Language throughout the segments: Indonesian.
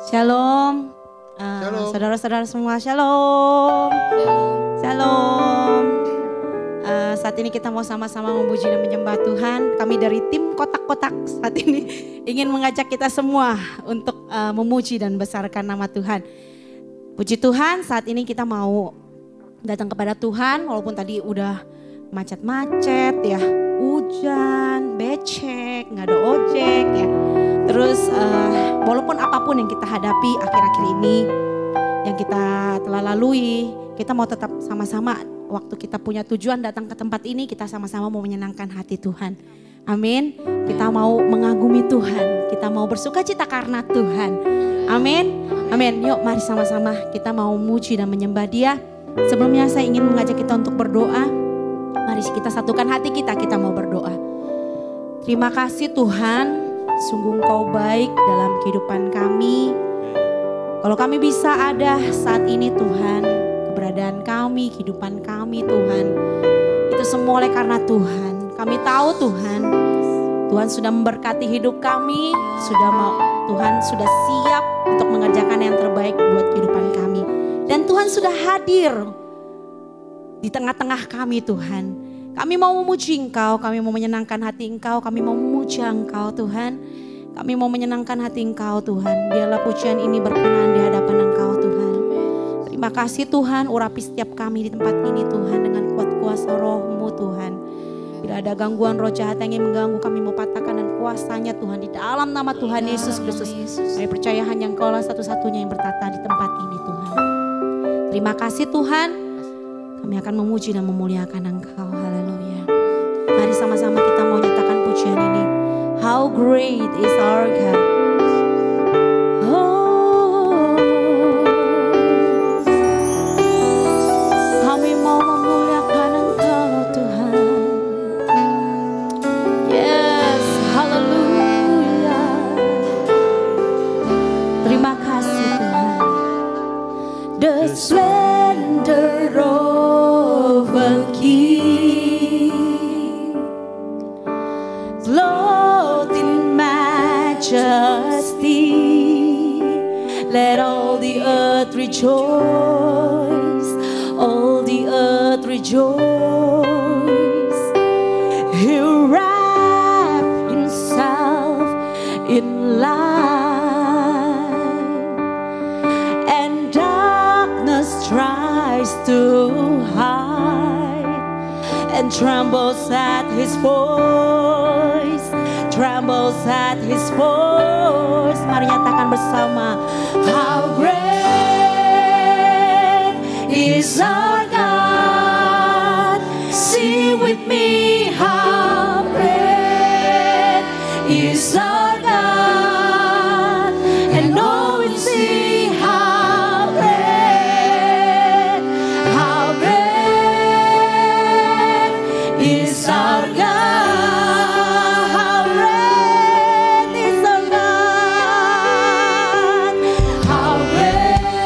Shalom, Shalom. saudara-saudara semua, shalom. Shalom. Saat ini kita mau sama-sama memuji dan menyembah Tuhan. Kami dari tim kotak-kotak saat ini ingin mengajak kita semua untuk memuji dan besarkan nama Tuhan. Puji Tuhan, saat ini kita mau datang kepada Tuhan walaupun tadi udah macet-macet ya, hujan, becek, nggak ada ojek ya. Terus walaupun apapun yang kita hadapi akhir-akhir ini, yang kita telah lalui, kita mau tetap sama-sama waktu kita punya tujuan datang ke tempat ini, kita sama-sama mau menyenangkan hati Tuhan. Amin. Kita mau mengagumi Tuhan, kita mau bersuka cita karena Tuhan. Amin. Amin. Yuk mari sama-sama kita mau memuji dan menyembah Dia. Sebelumnya saya ingin mengajak kita untuk berdoa. Mari kita satukan hati kita mau berdoa. Terima kasih Tuhan. Sungguh Engkau baik dalam kehidupan kami. Kalau kami bisa ada saat ini Tuhan, keberadaan kami, kehidupan kami Tuhan, itu semua oleh karena Tuhan. Kami tahu Tuhan, Tuhan sudah memberkati hidup kami, Tuhan sudah siap untuk mengerjakan yang terbaik buat kehidupan kami. Dan Tuhan sudah hadir di tengah-tengah kami Tuhan. Kami mau memuji Engkau, kami mau menyenangkan hati Engkau, kami mau memuja Engkau Tuhan. Kami mau menyenangkan hati Engkau Tuhan. Biarlah pujian ini berkenan di hadapan Engkau Tuhan. Terima kasih Tuhan, urapi setiap kami di tempat ini Tuhan dengan kuat kuasa roh-Mu Tuhan. Bila ada gangguan roh jahat yang ingin mengganggu, kami mau patahkan dan kuasanya Tuhan di dalam nama Tuhan Yesus Kristus. Kami percaya hanya Engkau lah satu-satunya yang bertata di tempat ini Tuhan. Terima kasih Tuhan. Kami akan memuji dan memuliakan Engkau. Haleluya. Mari sama-sama kita mau nyatakan pujian ini. How great is our God. Oh, kami mau memuliakan Engkau Tuhan. Yes, haleluya. Terima kasih Tuhan. The splendor of a king, clothed in majesty, let all the earth rejoice, all the earth rejoice. He wrapped himself in light, and darkness tries to hide, and trembles at his voice, trembles at his voice. Mari nyatakan bersama. How great is our God. Sing with me. How great is our God. And oh, and see how great is our God. How great is our God. How great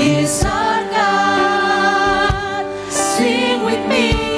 is our God. Sing with me.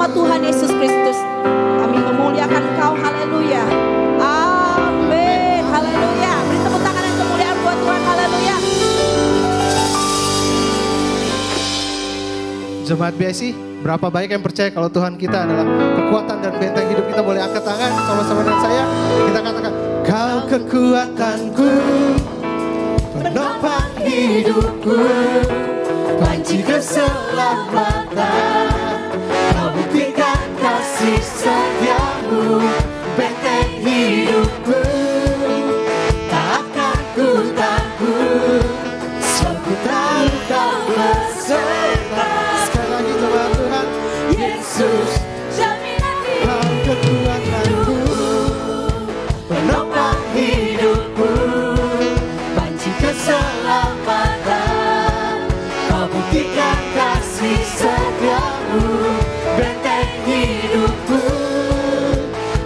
nama Tuhan Yesus Kristus. Kami memuliakan Engkau, haleluya. Amin, haleluya. Beri tepuk tangan dan kemuliaan buat Tuhan, haleluya. Jemaat BIC, berapa banyak yang percaya kalau Tuhan kita adalah kekuatan dan benteng hidup kita? Boleh angkat tangan sama-sama dengan saya. Kita katakan, Kau kekuatanku, penopang hidupku, panci keselamatan. Kau buktikan kasih setiamu, benteng hidupku. Tak akan ku takut, sebab ku tahu Kau beserta. Sekali lagi jemaat Tuhan, Yesus jaminan hidup. Kau kekuatanku, penopang hidupku, panci keselamatan. Kau buktikan kasih setiamu, benteng hidupku.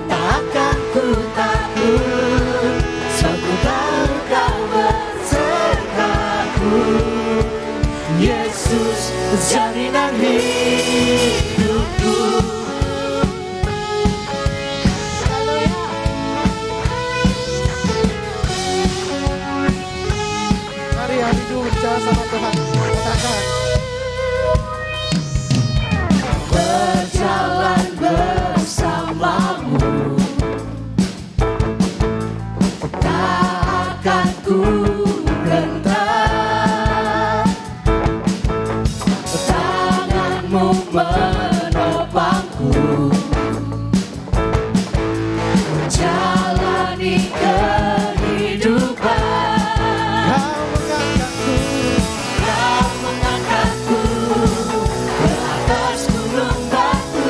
Tak akan ku takut, sebab ku tahu Kau besertaku. Yesus jaminan hidupku. Mari hari dulu bicara sama Tuhan. Katakan, berjalan bersamamu, tak akan ku gentar. Tanganmu menopangku, jalani kehidupan. Kau mengangkatku ke atas gunung batu.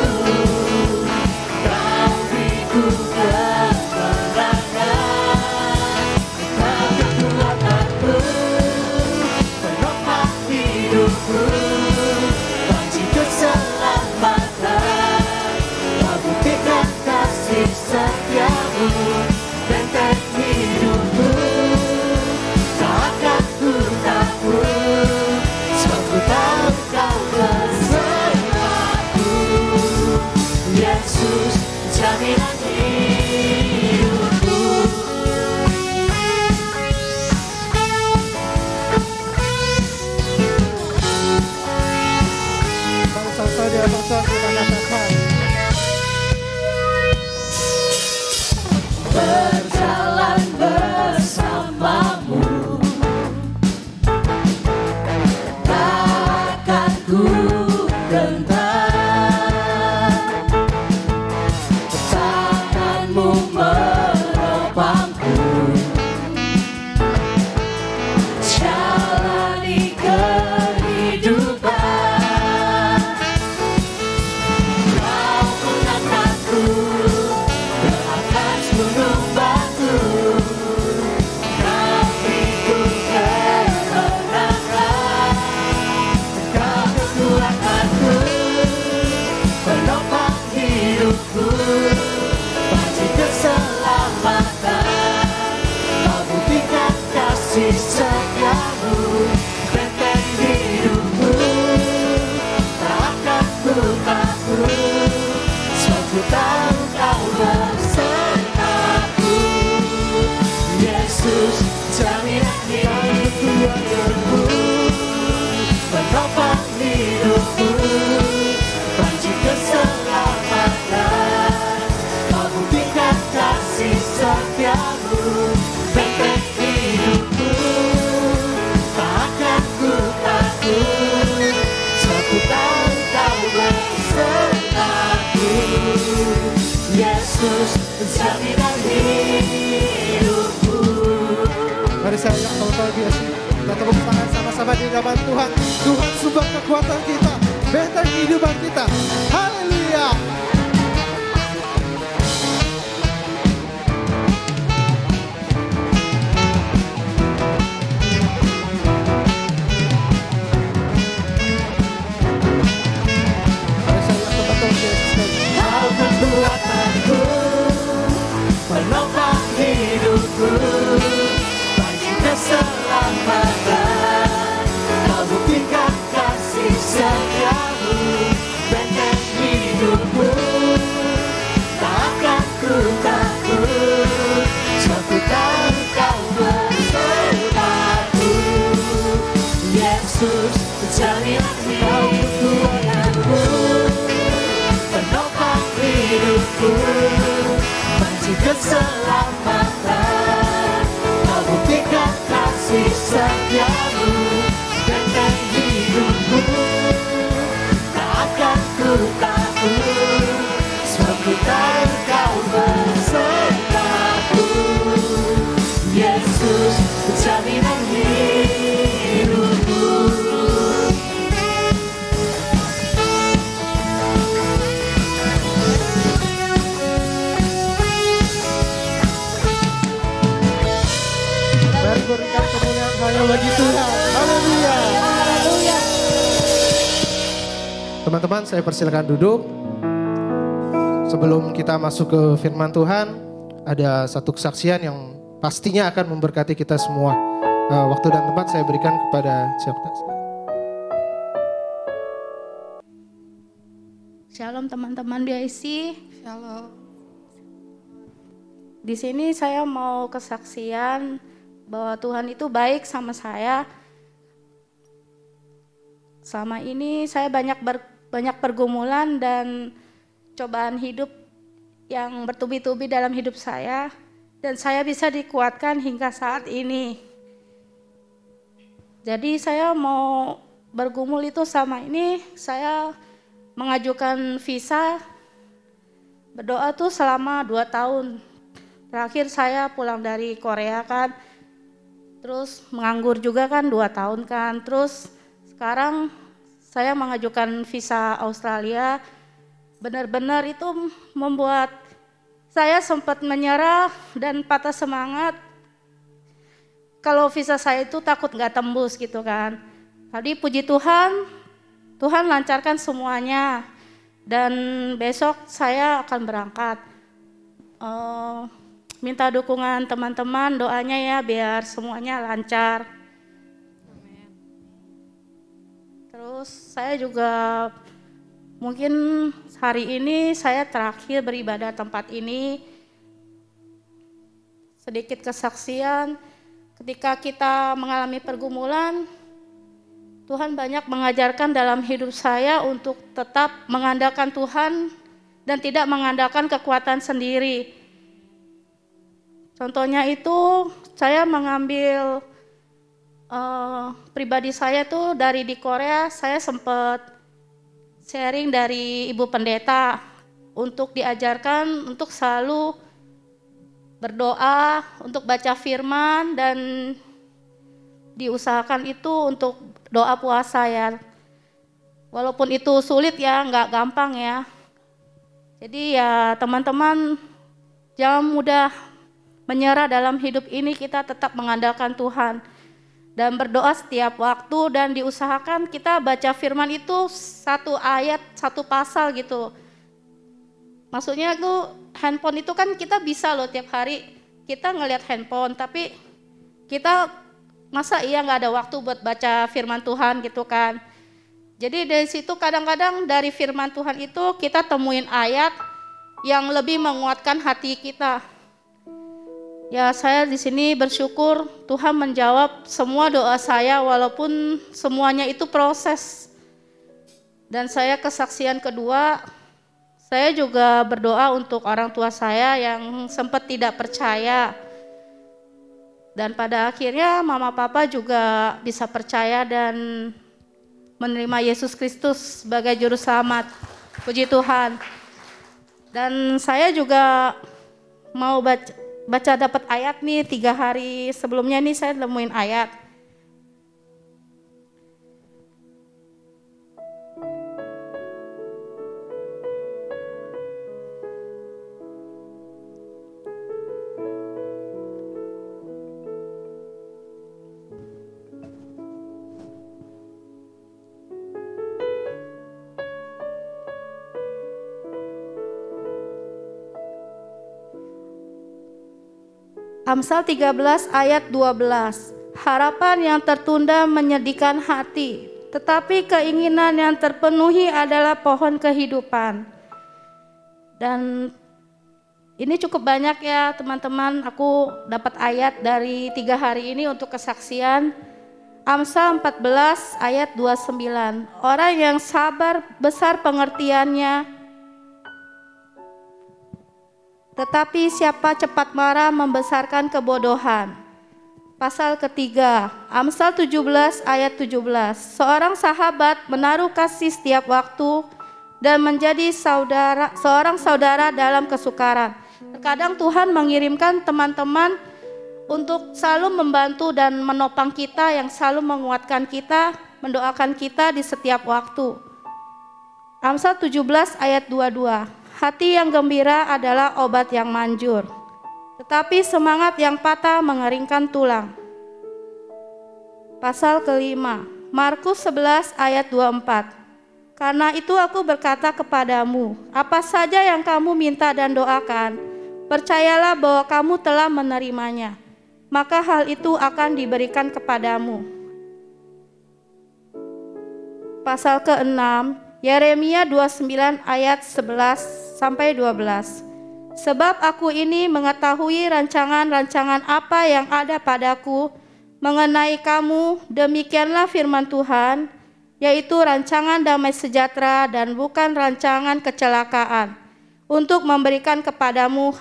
Kau beriku kemenangan. Kau kekuatanku, penopang hidupku, panci keselamatan. Kau buktikan kasih setiamu, benteng hidupku. Tak akan ku takut, sebab ku tahu Kau besertaku. Yesus jaminan hidupku. Bangsa saja, bangsa kita katakan, berjalan bersamamu, tak akan ku gentar. Tanganmu menopangku, jalani kehidupan. Kau mengangkatku ke atas gunung batu. Kau beriku kemenangan. Kau kekuatanku, penopang hidupku, panci keselamatan. Kau buktikan kasih setiamu, benteng hidupku. Tak akan ku takut, sebab ku tahu Kau besertaku. Yesus jaminan hidupku, penopang hidupku, panci keselamatan. Kau buktikan kasih setiamu, benteng hidupku. Tak akan ku takut, sebab ku tahu Kau besertaku. Yesus jaminan hidupku. Mari saya ajak teman-teman biasa, kita tepuk tangan sama-sama di hadapan Tuhan. Tuhan sumber kekuatan kita, benteng kehidupan kita. Haleluya. Mari saya ajak teman-teman biasa. Kau kekuatanku, penopang hidupku, panci keselamatan. Kau buktikan kasih setiamu, benteng hidupku, takkan ku takut, sebab ku tahu kau besertaku. Yesus, jaminan hidupku, penopang hidupku, kunci keselamatan. Kau buktikan kasih setiamu, benteng hidupku, tak akan ku takut, sebab ku tahu kau besertaku. Yesus, jaminan hidupku. Mari berikan kemuliaan hanya bagi Tuhan. Haleluya. Teman-teman, saya persilakan duduk. Sebelum kita masuk ke firman Tuhan, ada satu kesaksian yang pastinya akan memberkati kita semua. Waktu dan tempat saya berikan kepada siapa? Shalom teman-teman BIC. Shalom. Di sini saya mau kesaksian bahwa Tuhan itu baik sama saya. Selama ini saya banyak pergumulan dan cobaan hidup yang bertubi-tubi dalam hidup saya, dan saya bisa dikuatkan hingga saat ini. Jadi saya mau bergumul itu sama ini, saya mengajukan visa, berdoa tuh selama 2 tahun. Terakhir saya pulang dari Korea kan, terus menganggur juga kan 2 tahun kan, terus sekarang saya mengajukan visa Australia. Benar-benar itu membuat saya sempat menyerah dan patah semangat. Kalau visa saya itu takut nggak tembus gitu kan. Tadi puji Tuhan, Tuhan lancarkan semuanya. Dan besok saya akan berangkat. Minta dukungan teman-teman, doanya ya biar semuanya lancar. Terus saya juga mungkin hari ini saya terakhir beribadah tempat ini. Sedikit kesaksian, ketika kita mengalami pergumulan, Tuhan banyak mengajarkan dalam hidup saya untuk tetap mengandalkan Tuhan dan tidak mengandalkan kekuatan sendiri. Contohnya itu saya mengambil pribadi saya tuh dari di Korea, saya sempat sharing dari Ibu Pendeta untuk diajarkan untuk selalu berdoa, untuk baca firman, dan diusahakan itu untuk doa puasa ya. Walaupun itu sulit ya, nggak gampang ya. Jadi ya teman-teman jangan mudah menyerah dalam hidup ini, kita tetap mengandalkan Tuhan. Dan berdoa setiap waktu dan diusahakan kita baca firman itu 1 ayat, 1 pasal gitu. Maksudnya itu handphone itu kan kita bisa loh tiap hari kita ngelihat handphone, tapi kita masa iya nggak ada waktu buat baca firman Tuhan gitu kan. Jadi dari situ kadang-kadang dari firman Tuhan itu kita temuin ayat yang lebih menguatkan hati kita. Ya saya di sini bersyukur Tuhan menjawab semua doa saya walaupun semuanya itu proses. Dan saya kesaksian kedua, saya juga berdoa untuk orang tua saya yang sempat tidak percaya. Dan pada akhirnya mama papa juga bisa percaya dan menerima Yesus Kristus sebagai juru selamat. Puji Tuhan. Dan saya juga mau baca dapat ayat nih 3 hari sebelumnya nih saya nemuin ayat. Amsal 13 ayat 12. Harapan yang tertunda menyedihkan hati, tetapi keinginan yang terpenuhi adalah pohon kehidupan. Dan ini cukup banyak ya teman-teman, aku dapat ayat dari 3 hari ini untuk kesaksian. Amsal 14 ayat 29. Orang yang sabar besar pengertiannya, tetapi siapa cepat marah membesarkan kebodohan. Pasal ketiga, Amsal 17 ayat 17. Seorang sahabat menaruh kasih setiap waktu dan menjadi seorang saudara dalam kesukaran. Terkadang Tuhan mengirimkan teman-teman untuk selalu membantu dan menopang kita, yang selalu menguatkan kita, mendoakan kita di setiap waktu. Amsal 17 ayat 22. Hati yang gembira adalah obat yang manjur, tetapi semangat yang patah mengeringkan tulang. Pasal kelima, Markus 11 ayat 24. Karena itu aku berkata kepadamu, apa saja yang kamu minta dan doakan, percayalah bahwa kamu telah menerimanya, maka hal itu akan diberikan kepadamu. Pasal ke-6, Yeremia 29 ayat 11 sampai 12. Sebab aku ini mengetahui rancangan-rancangan apa yang ada padaku mengenai kamu, demikianlah firman Tuhan, yaitu rancangan damai sejahtera dan bukan rancangan kecelakaan, untuk memberikan kepadamu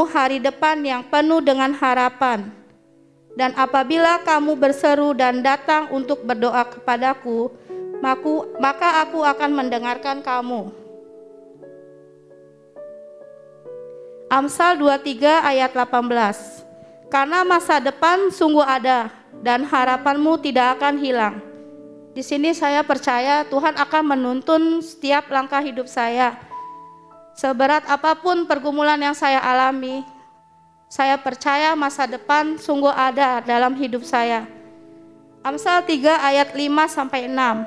hari depan yang penuh dengan harapan. Dan apabila kamu berseru dan datang untuk berdoa kepadaku, maka aku akan mendengarkan kamu. Amsal 23 ayat 18. Karena masa depan sungguh ada dan harapanmu tidak akan hilang. Di sini saya percaya Tuhan akan menuntun setiap langkah hidup saya. Seberat apapun pergumulan yang saya alami, saya percaya masa depan sungguh ada dalam hidup saya. Amsal 3 ayat 5 sampai 6.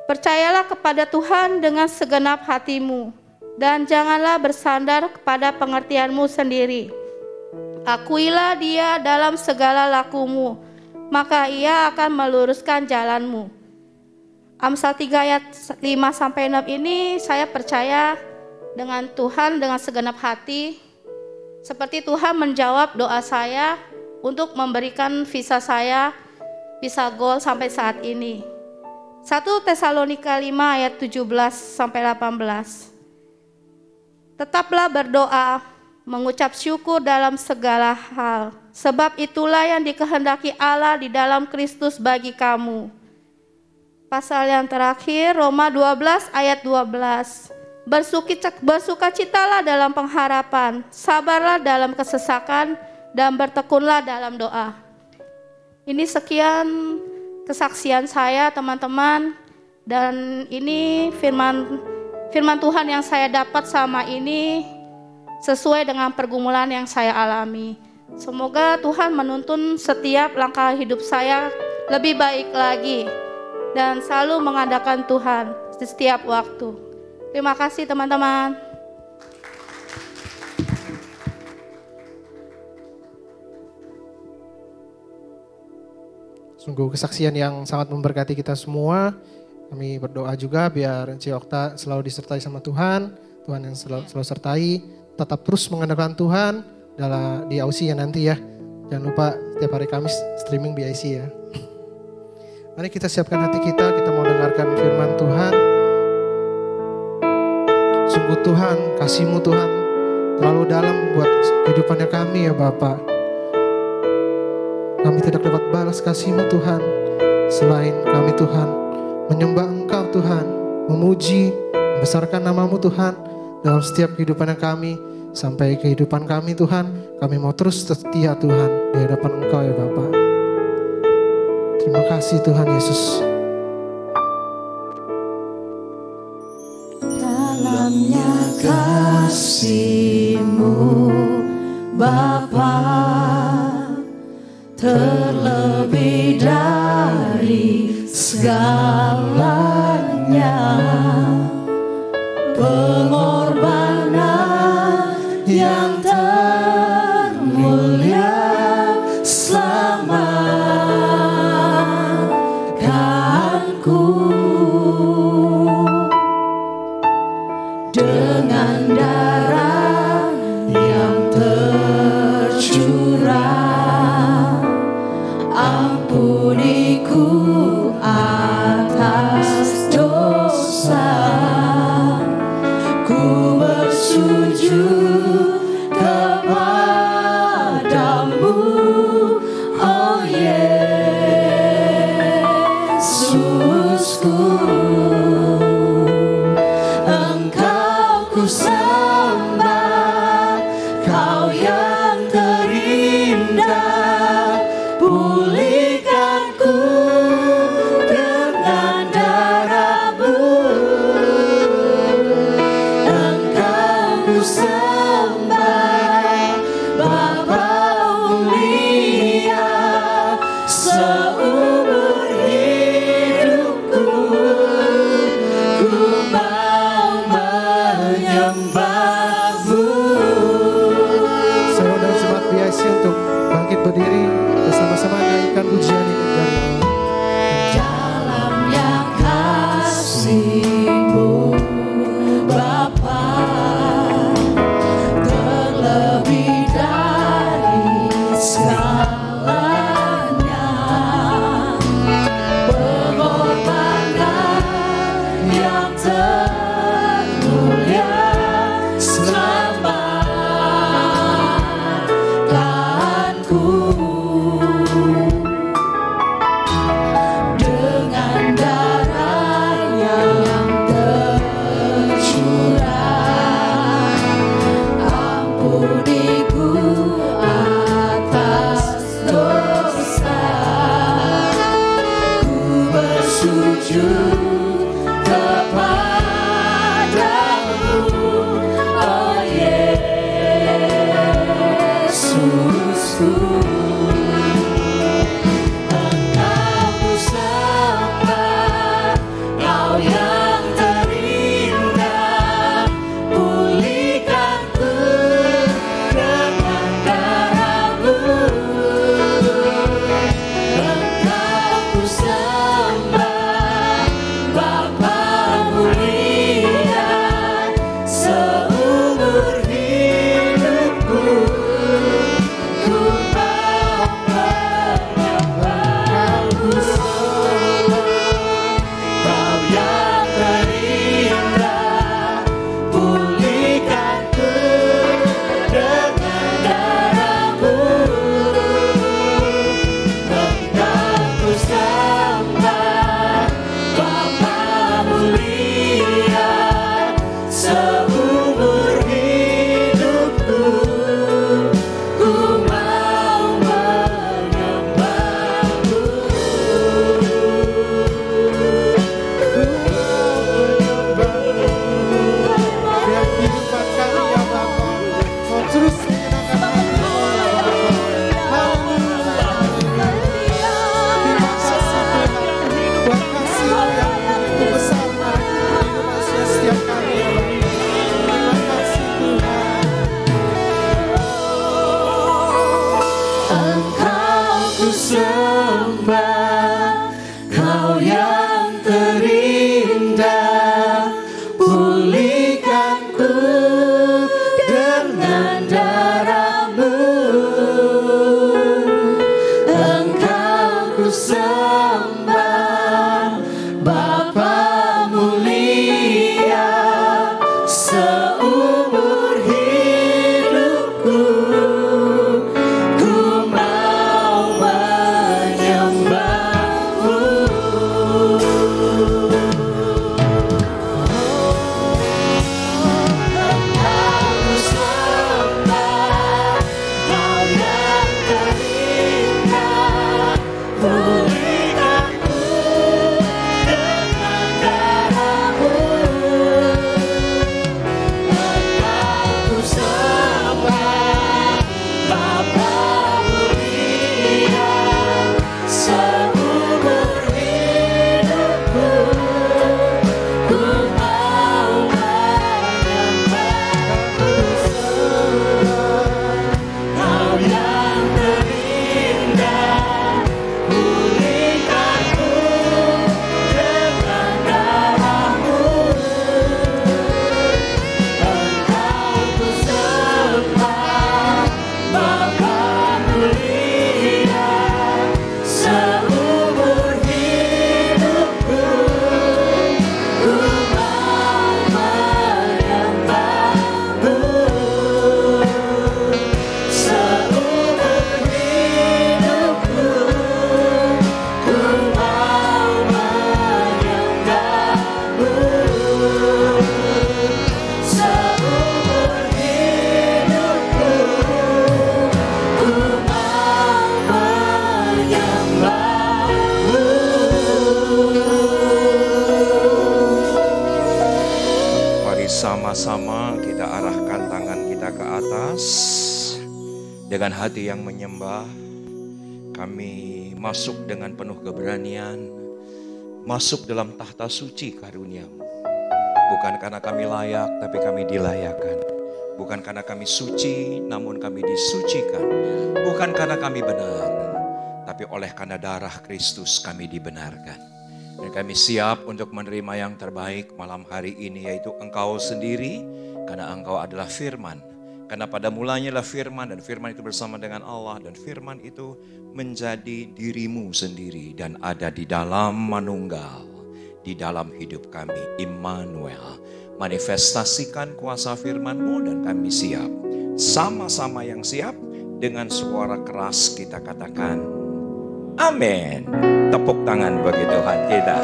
Percayalah kepada Tuhan dengan segenap hatimu dan janganlah bersandar kepada pengertianmu sendiri. Akuilah Dia dalam segala lakumu, maka Ia akan meluruskan jalanmu. Amsal 3 ayat 5 sampai 6 ini saya percaya dengan Tuhan dengan segenap hati, seperti Tuhan menjawab doa saya untuk memberikan visa saya, visa gold sampai saat ini. 1 Tesalonika 5 ayat 17 sampai 18. Tetaplah berdoa, mengucap syukur dalam segala hal, sebab itulah yang dikehendaki Allah di dalam Kristus bagi kamu. Pasal yang terakhir, Roma 12 ayat 12. Bersukacitalah dalam pengharapan, sabarlah dalam kesesakan, dan bertekunlah dalam doa. Ini sekian kesaksian saya teman-teman, dan ini firman Tuhan yang saya dapat sama ini sesuai dengan pergumulan yang saya alami. Semoga Tuhan menuntun setiap langkah hidup saya lebih baik lagi dan selalu mengandalkan Tuhan di setiap waktu. Terima kasih teman-teman. Sungguh kesaksian yang sangat memberkati kita semua. Kami berdoa juga biar Ci Okta selalu disertai sama Tuhan. Tuhan yang selalu sertai. Tetap terus mengandalkan Tuhan di AUC ya nanti ya. Jangan lupa setiap hari Kamis streaming di IC ya. Mari kita siapkan hati kita mau dengarkan firman Tuhan. Sungguh Tuhan, kasih-Mu Tuhan terlalu dalam buat kehidupannya kami ya Bapa. Kami tidak dapat balas kasih-Mu Tuhan, selain kami Tuhan menyembah Engkau Tuhan, memuji, membesarkan nama-Mu Tuhan dalam setiap kehidupan kami, sampai kehidupan kami Tuhan, kami mau terus setia Tuhan di hadapan Engkau ya Bapa. Terima kasih Tuhan Yesus. Dalamnya kasih-Mu Bapa, terlebih dari segalanya, pengorbanan yang termulia selamatkanku. kasih-Mu Bapa terlebih dari segalanya, pengorbanan yang termulia selamatkanku. Dengan darah yang tercurah, ampuniku atas dosa. Ku bersujud kepadamu, oh Yesusku. Engkau ku sembah, Kau yang terindah, pulihkanku dengan darah-Mu. Engkau ku sembah, Bapa mulia, seumur hidupku ku mau menyembah-Mu. Kau yang terindah, pulihkanku dengan darah-Mu. Engkau ku sembah, Bapa mulia, seumur hidupku ku mau menyembah-Mu. Biar kehidupan kami ya Bapa, mau terus menyenangkan hati ya Bapa. Haleluya. Terima kasih Tuhan, buat kasih-Mu yang begitu besar dalam kehidupan setiap kami ya Bapa. Terima kasih Tuhan. Engkau ku sembah, Kau yang terindah, pulihkanku dengan darah-Mu. Engkau ku sembah, Bapa mulia, seumur hidupku ku mau menyembah-Mu. Engkau ku sembah, Kau yang terindah, pulihkanku dengan darah-Mu. Engkau ku sembah, Bapa mulia, seumur hidupku ku mau menyembah-Mu. Kau yang terindah, pulihkanku dengan darah-Mu. Engkau ku sembah, Bapa mulia, seumur hidupku ku mau menyembah-Mu. Seumur hidupku ku mau menyembah-Mu. Seumur hidupku ku mau menyembah-Mu. Mari sama-sama kita arahkan tangan kita ke atas. Dengan hati yang menyembah, kami masuk dengan penuh keberanian, masuk dalam tahta suci karunia-Mu. Bukan karena kami layak, tapi kami dilayakkan. Bukan karena kami suci, namun kami disucikan. Bukan karena kami benar, tapi oleh karena darah Kristus kami dibenarkan. Dan kami siap untuk menerima yang terbaik malam hari ini, yaitu Engkau sendiri, karena Engkau adalah firman. Karena pada mulanya adalah firman, dan firman itu bersama dengan Allah, dan firman itu menjadi dirimu sendiri dan ada di dalam manunggal, di dalam hidup kami. Immanuel, manifestasikan kuasa firman-Mu dan kami siap. Sama-sama yang siap, dengan suara keras kita katakan, amin. Tepuk tangan bagi Tuhan kita.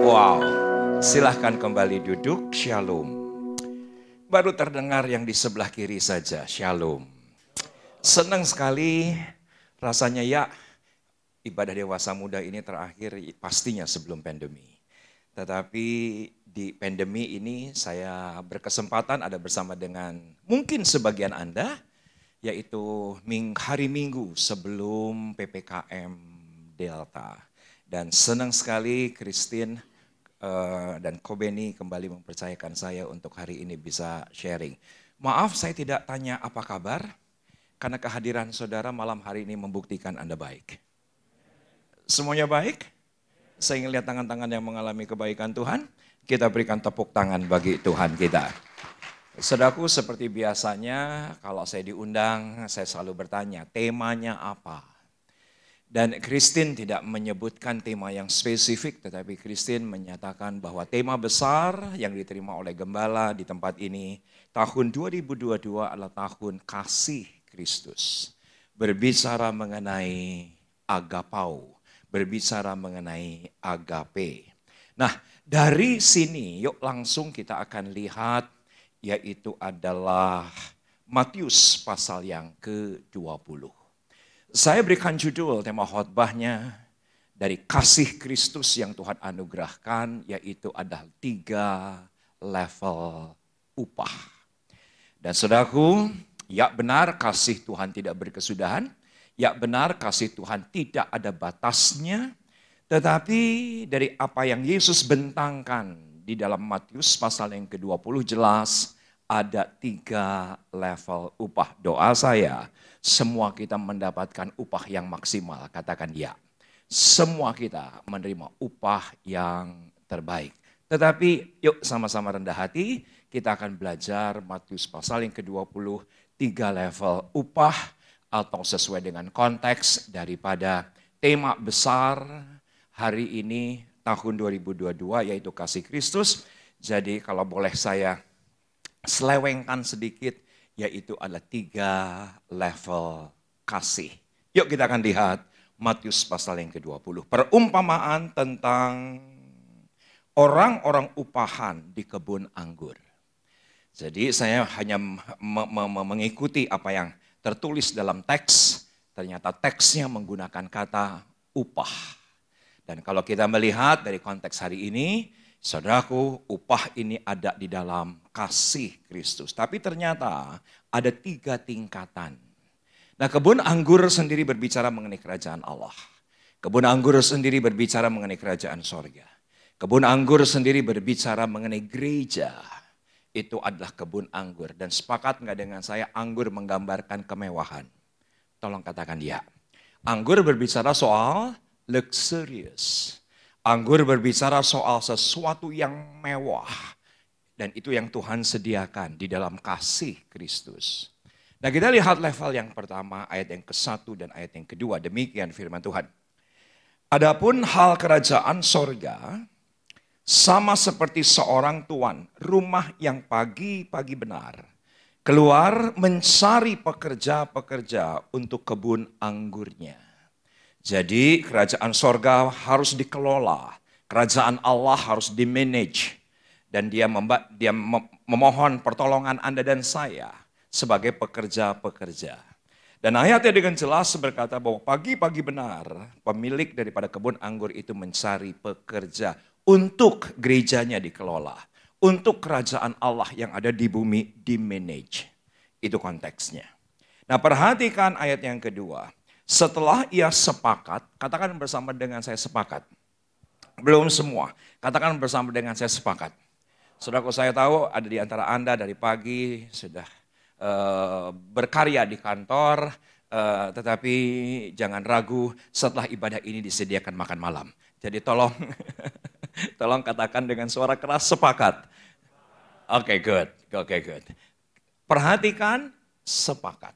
Wow, silahkan kembali duduk. Shalom. Baru terdengar yang di sebelah kiri saja, shalom. Senang sekali rasanya ya, ibadah dewasa muda ini terakhir pastinya sebelum pandemi. Tetapi di pandemi ini saya berkesempatan ada bersama dengan mungkin sebagian Anda, yaitu hari Minggu sebelum PPKM Delta. Dan senang sekali Christine dan Kobeni kembali mempercayakan saya untuk hari ini bisa sharing. Maaf saya tidak tanya apa kabar, karena kehadiran saudara malam hari ini membuktikan Anda baik. Semuanya baik? Saya ingin lihat tangan-tangan yang mengalami kebaikan Tuhan. Kita berikan tepuk tangan bagi Tuhan kita. Saudaraku, seperti biasanya kalau saya diundang, saya selalu bertanya, temanya apa? Dan Christine tidak menyebutkan tema yang spesifik, tetapi Christine menyatakan bahwa tema besar yang diterima oleh Gembala di tempat ini, tahun 2022 adalah tahun kasih Kristus. Berbicara mengenai agapau, berbicara mengenai agape. Nah, dari sini yuk langsung kita akan lihat, yaitu adalah Matius pasal yang ke-20. Saya berikan judul tema khotbahnya dari kasih Kristus yang Tuhan anugerahkan, yaitu ada 3 level upah. Dan saudaraku, ya benar kasih Tuhan tidak berkesudahan, ya benar kasih Tuhan tidak ada batasnya, tetapi dari apa yang Yesus bentangkan di dalam Matius pasal yang ke-20 jelas ada 3 level upah. Doa saya, semua kita mendapatkan upah yang maksimal, katakan ya. Semua kita menerima upah yang terbaik. Tetapi yuk sama-sama rendah hati, kita akan belajar Matius pasal yang ke-20, 3 level upah, atau sesuai dengan konteks daripada tema besar hari ini tahun 2022, yaitu kasih Kristus. Jadi kalau boleh saya selewengkan sedikit, yaitu ada 3 level kasih. Yuk kita akan lihat Matius pasal yang ke-20. Perumpamaan tentang orang-orang upahan di kebun anggur. Jadi saya hanya mengikuti apa yang tertulis dalam teks. Ternyata teksnya menggunakan kata upah. Dan kalau kita melihat dari konteks hari ini, saudaraku, upah ini ada di dalam kasih Kristus. Tapi ternyata ada 3 tingkatan. Nah, kebun anggur sendiri berbicara mengenai kerajaan Allah. Kebun anggur sendiri berbicara mengenai kerajaan sorga. Kebun anggur sendiri berbicara mengenai gereja. Itu adalah kebun anggur. Dan sepakat nggak dengan saya, anggur menggambarkan kemewahan? Tolong katakan ya. Anggur berbicara soal luxurious. Anggur berbicara soal sesuatu yang mewah. Dan itu yang Tuhan sediakan di dalam kasih Kristus. Nah, kita lihat level yang pertama, ayat yang ke-1 dan ayat yang kedua. Demikian firman Tuhan. Adapun hal kerajaan sorga, sama seperti seorang tuan rumah yang pagi-pagi benar, keluar mencari pekerja-pekerja untuk kebun anggurnya. Jadi kerajaan sorga harus dikelola, kerajaan Allah harus dimanage. Dan dia memohon pertolongan Anda dan saya sebagai pekerja-pekerja. Dan ayatnya dengan jelas berkata bahwa pagi-pagi benar pemilik daripada kebun anggur itu mencari pekerja untuk gerejanya dikelola. Untuk kerajaan Allah yang ada di bumi dimanage. Itu konteksnya. Nah, perhatikan ayat yang kedua. Setelah ia sepakat, katakan bersama dengan saya sepakat. Belum semua, katakan bersama dengan saya sepakat. Saudaraku, saya tahu ada di antara Anda dari pagi sudah berkarya di kantor, tetapi jangan ragu setelah ibadah ini disediakan makan malam. Jadi tolong Tolong katakan dengan suara keras, sepakat. Oke, good. Perhatikan, sepakat.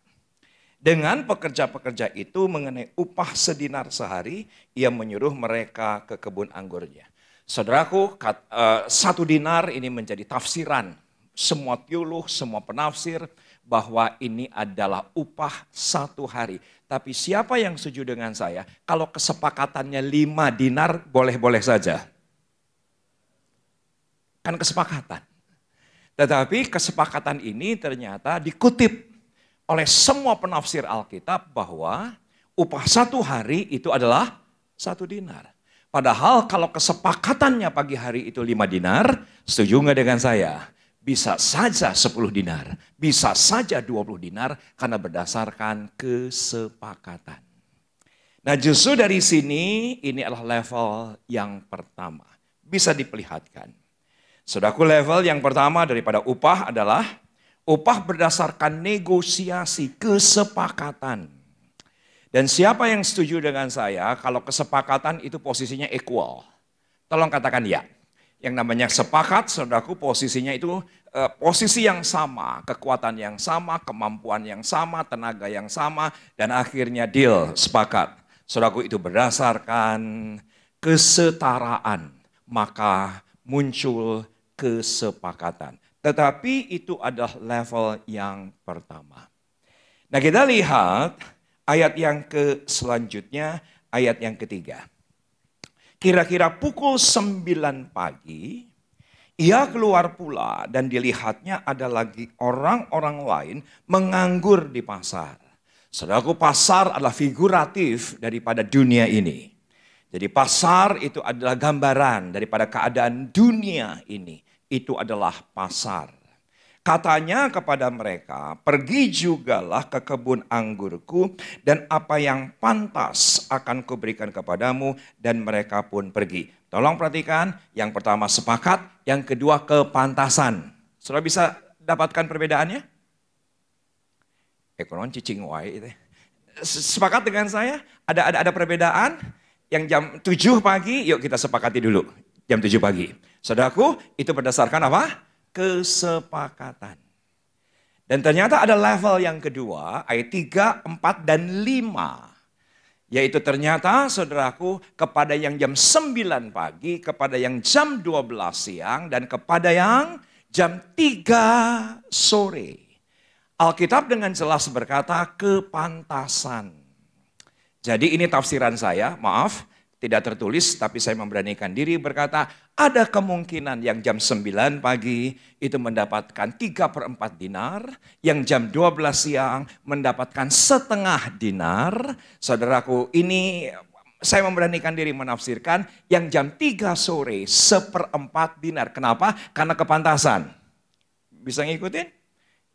Dengan pekerja-pekerja itu mengenai upah sedinar sehari, ia menyuruh mereka ke kebun anggurnya. Saudaraku, 1 dinar ini menjadi tafsiran. Semua teolog, semua penafsir bahwa ini adalah upah 1 hari. Tapi siapa yang setuju dengan saya? Kalau kesepakatannya 5 dinar, boleh-boleh saja. Kan kesepakatan. Tetapi kesepakatan ini ternyata dikutip oleh semua penafsir Alkitab bahwa upah 1 hari itu adalah 1 dinar. Padahal kalau kesepakatannya pagi hari itu 5 dinar, setuju nggak dengan saya? Bisa saja 10 dinar, bisa saja 20 dinar karena berdasarkan kesepakatan. Nah justru dari sini ini adalah level yang pertama. Bisa diperlihatkan. Saudaraku, level yang pertama daripada upah adalah upah berdasarkan negosiasi, kesepakatan. Dan siapa yang setuju dengan saya kalau kesepakatan itu posisinya equal? Tolong katakan ya. Yang namanya sepakat, saudaraku, posisinya itu posisi yang sama, kekuatan yang sama, kemampuan yang sama, tenaga yang sama, dan akhirnya deal, sepakat. Saudaraku, itu berdasarkan kesetaraan, maka muncul kesepakatan. Tetapi itu adalah level yang pertama. Nah kita lihat ayat yang selanjutnya, ayat yang ketiga. Kira-kira pukul 9 pagi, ia keluar pula dan dilihatnya ada lagi orang-orang lain menganggur di pasar. Saudaraku, pasar adalah figuratif daripada dunia ini. Jadi pasar itu adalah gambaran daripada keadaan dunia ini. Itu adalah pasar. Katanya kepada mereka, pergi jugalah ke kebun anggurku dan apa yang pantas akan kuberikan kepadamu, dan mereka pun pergi. Tolong perhatikan, yang pertama sepakat, yang kedua kepantasan. Saudara bisa dapatkan perbedaannya? Ekonon cicing wae itu. Sepakat dengan saya? Ada perbedaan? Yang jam 7 pagi, yuk kita sepakati dulu. Jam 7 pagi. Saudaraku, itu berdasarkan apa? Kesepakatan. Dan ternyata ada level yang kedua, ayat 3, 4, dan 5. Yaitu ternyata, saudaraku, kepada yang jam 9 pagi, kepada yang jam 12 siang, dan kepada yang jam 3 sore. Alkitab dengan jelas berkata kepantasan. Jadi ini tafsiran saya, maaf, tidak tertulis, tapi saya memberanikan diri berkata, ada kemungkinan yang jam 9 pagi itu mendapatkan 3/4 dinar, yang jam 12 siang mendapatkan setengah dinar. Saudaraku, ini saya memberanikan diri menafsirkan, yang jam 3 sore 1/4 dinar. Kenapa? Karena kepantasan. Bisa ngikutin?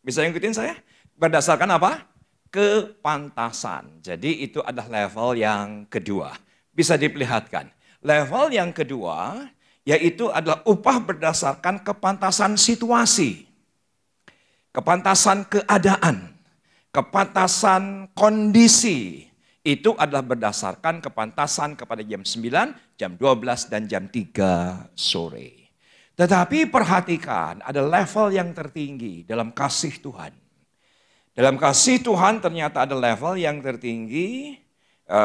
Bisa ngikutin saya? Berdasarkan apa? Kepantasan. Jadi itu adalah level yang kedua. Bisa diperlihatkan. Level yang kedua yaitu adalah upah berdasarkan kepantasan situasi. Kepantasan keadaan. Kepantasan kondisi. Itu adalah berdasarkan kepantasan kepada jam 9, jam 12, dan jam 3 sore. Tetapi perhatikan, ada level yang tertinggi dalam kasih Tuhan. Dalam kasih Tuhan ternyata ada level yang tertinggi,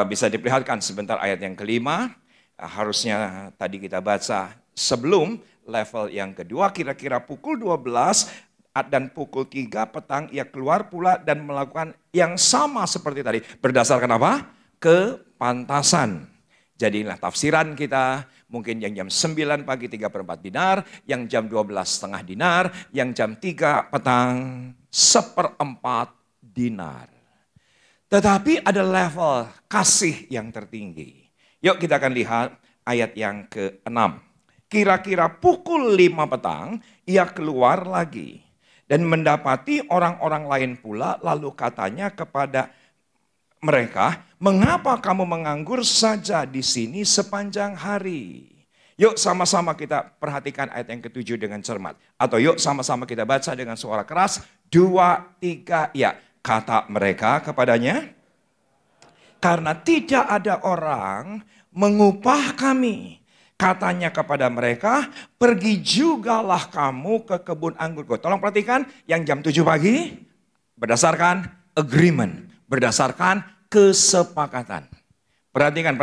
bisa diperlihatkan sebentar ayat yang kelima, harusnya tadi kita baca sebelum level yang kedua, kira-kira pukul 12 dan pukul 3 petang ia keluar pula dan melakukan yang sama seperti tadi. Berdasarkan apa? Kepantasan. Jadi inilah tafsiran kita, mungkin yang jam 9 pagi 3/4 dinar, yang jam 12 setengah dinar, yang jam 3 petang 1/4 dinar. Tetapi ada level kasih yang tertinggi. Yuk kita akan lihat ayat yang ke-6. Kira-kira pukul 5 petang ia keluar lagi dan mendapati orang-orang lain pula, lalu katanya kepada mereka, mengapa kamu menganggur saja di sini sepanjang hari? Yuk sama-sama kita perhatikan ayat yang ke-7 dengan cermat. Atau yuk sama-sama kita baca dengan suara keras. 2, 3, ya. Kata mereka kepadanya, karena tidak ada orang mengupah kami. Katanya kepada mereka, pergi jugalah kamu ke kebun anggurku. Tolong perhatikan, yang jam 7 pagi berdasarkan agreement, berdasarkan kesepakatan. Perhatikan.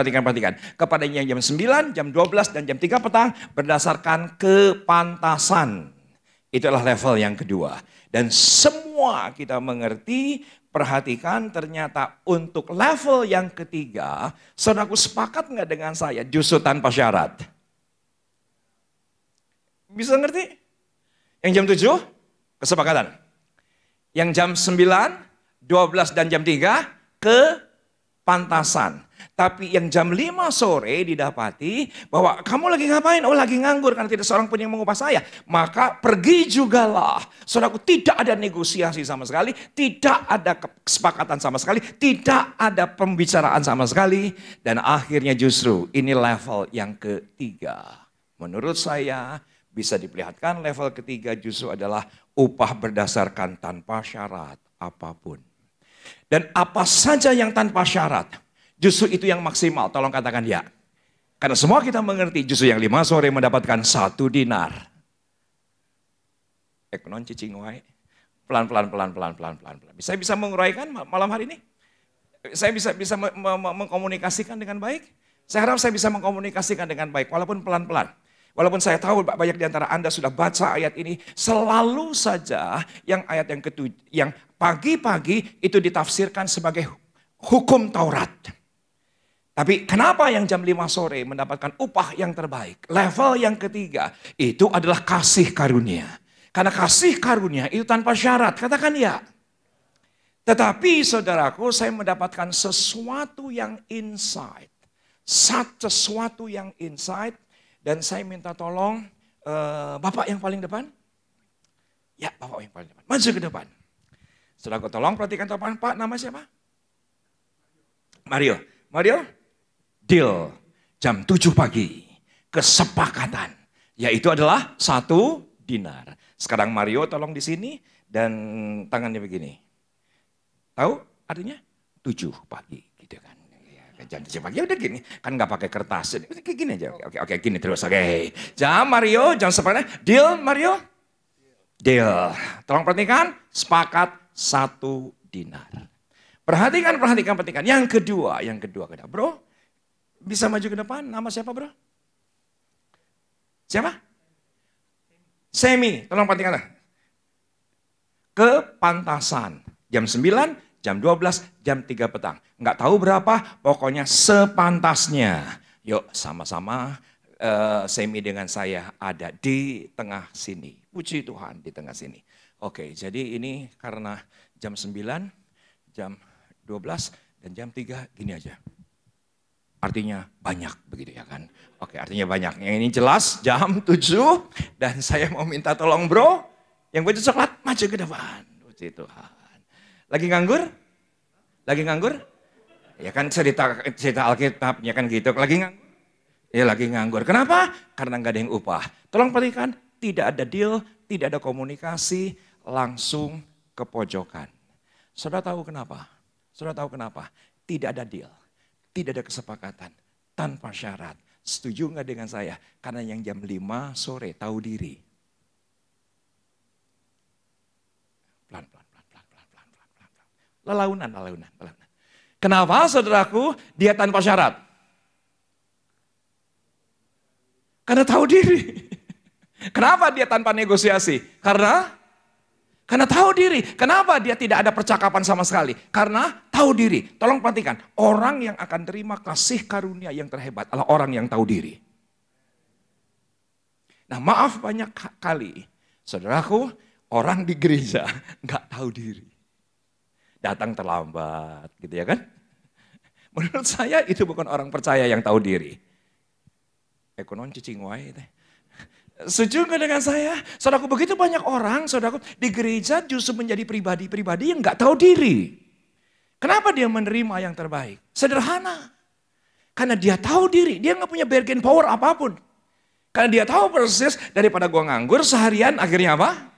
Kepada yang jam 9, jam 12, dan jam 3 petang berdasarkan kepantasan. Itulah level yang kedua. Dan semua kita mengerti, perhatikan ternyata untuk level yang ketiga, saudaraku sepakat nggak dengan saya justru tanpa syarat? Bisa ngerti? Yang jam 7, kesepakatan. Yang jam 9, 12 dan jam 3, kepantasan. Tapi yang jam 5 sore didapati bahwa kamu lagi ngapain? Oh lagi nganggur karena tidak seorang pun yang mengupah saya. Maka pergi jugalah. Saudaraku, tidak ada negosiasi sama sekali. Tidak ada kesepakatan sama sekali. Tidak ada pembicaraan sama sekali. Dan akhirnya justru ini level yang ketiga. Menurut saya bisa diperlihatkan level ketiga justru adalah upah berdasarkan tanpa syarat apapun. Dan apa saja yang tanpa syarat, justru itu yang maksimal. Tolong katakan ya. Karena semua kita mengerti justru yang 5 sore mendapatkan 1 dinar. Ekonon cicing wae. Pelan-pelan. Saya bisa menguraikan malam hari ini? Saya bisa mengkomunikasikan dengan baik? Saya harap saya bisa mengkomunikasikan dengan baik walaupun pelan-pelan. Walaupun saya tahu banyak di antara Anda sudah baca ayat ini, selalu saja yang ayat yang pagi-pagi itu ditafsirkan sebagai hukum Taurat. Tapi kenapa yang jam 5 sore mendapatkan upah yang terbaik? Level yang ketiga itu adalah kasih karunia. Karena kasih karunia itu tanpa syarat, katakan ya. Tetapi saudaraku, saya mendapatkan sesuatu yang insight. Sesuatu yang insight. Dan saya minta tolong Bapak yang paling depan. Ya, Bapak yang paling depan. Maju ke depan. Saudaraku, tolong perhatikan depan. Pak, nama siapa? Mario. Deal. Jam 7 pagi. Kesepakatan. Yaitu adalah 1 dinar. Sekarang Mario tolong di sini. Dan tangannya begini. Tahu artinya? 7 pagi. Gitu kan. Jam 7 pagi udah gini. Kan gak pakai kertas. Kayak gini aja. Oke, gini terus. Oke. Jam Mario, jam sepakatnya. Deal Mario? Deal. Tolong perhatikan. Sepakat 1 dinar. Perhatikan. Yang kedua. Bro, bisa maju ke depan. Nama siapa bro? Siapa? Semi. Tolong perhatikan. Kepantasan. Jam 9. Jam 12, jam 3 petang. Nggak tahu berapa, pokoknya sepantasnya. Yuk sama-sama Semi dengan saya ada di tengah sini. Puji Tuhan di tengah sini. Oke, jadi ini karena jam 9, jam 12, dan jam 3 gini aja. Artinya banyak begitu ya kan. Oke, artinya banyak. Yang ini jelas jam 7 dan saya mau minta tolong bro. Yang baju coklat maju ke depan. Puji Tuhan. Lagi nganggur? Ya kan cerita Alkitab, ya kan gitu. Lagi nganggur? Ya lagi nganggur. Kenapa? Karena nggak ada yang upah. Tolong perhatikan, tidak ada deal, tidak ada komunikasi, langsung ke pojokan. Saudara tahu kenapa? Tidak ada deal, tidak ada kesepakatan, tanpa syarat. Setuju nggak dengan saya? Karena yang jam 5 sore tahu diri. Pelan-pelan. Lelaunan. Kenapa saudaraku dia tanpa syarat? Karena tahu diri. Kenapa dia tanpa negosiasi? Karena tahu diri. Kenapa dia tidak ada percakapan sama sekali? Karena tahu diri. Tolong perhatikan, orang yang akan terima kasih karunia yang terhebat adalah orang yang tahu diri. Nah maaf banyak kali, saudaraku, orang di gereja nggak tahu diri. Datang terlambat gitu ya kan. Menurut saya itu bukan orang percaya yang tahu diri. Ekonon cicing wae teh. Setuju nggak dengan saya? Saudaraku, begitu banyak orang, saudaraku, di gereja justru menjadi pribadi-pribadi yang nggak tahu diri. Kenapa dia menerima yang terbaik? Sederhana. Karena dia tahu diri, dia nggak punya bargain power apapun. Karena dia tahu persis daripada gua nganggur seharian, akhirnya apa?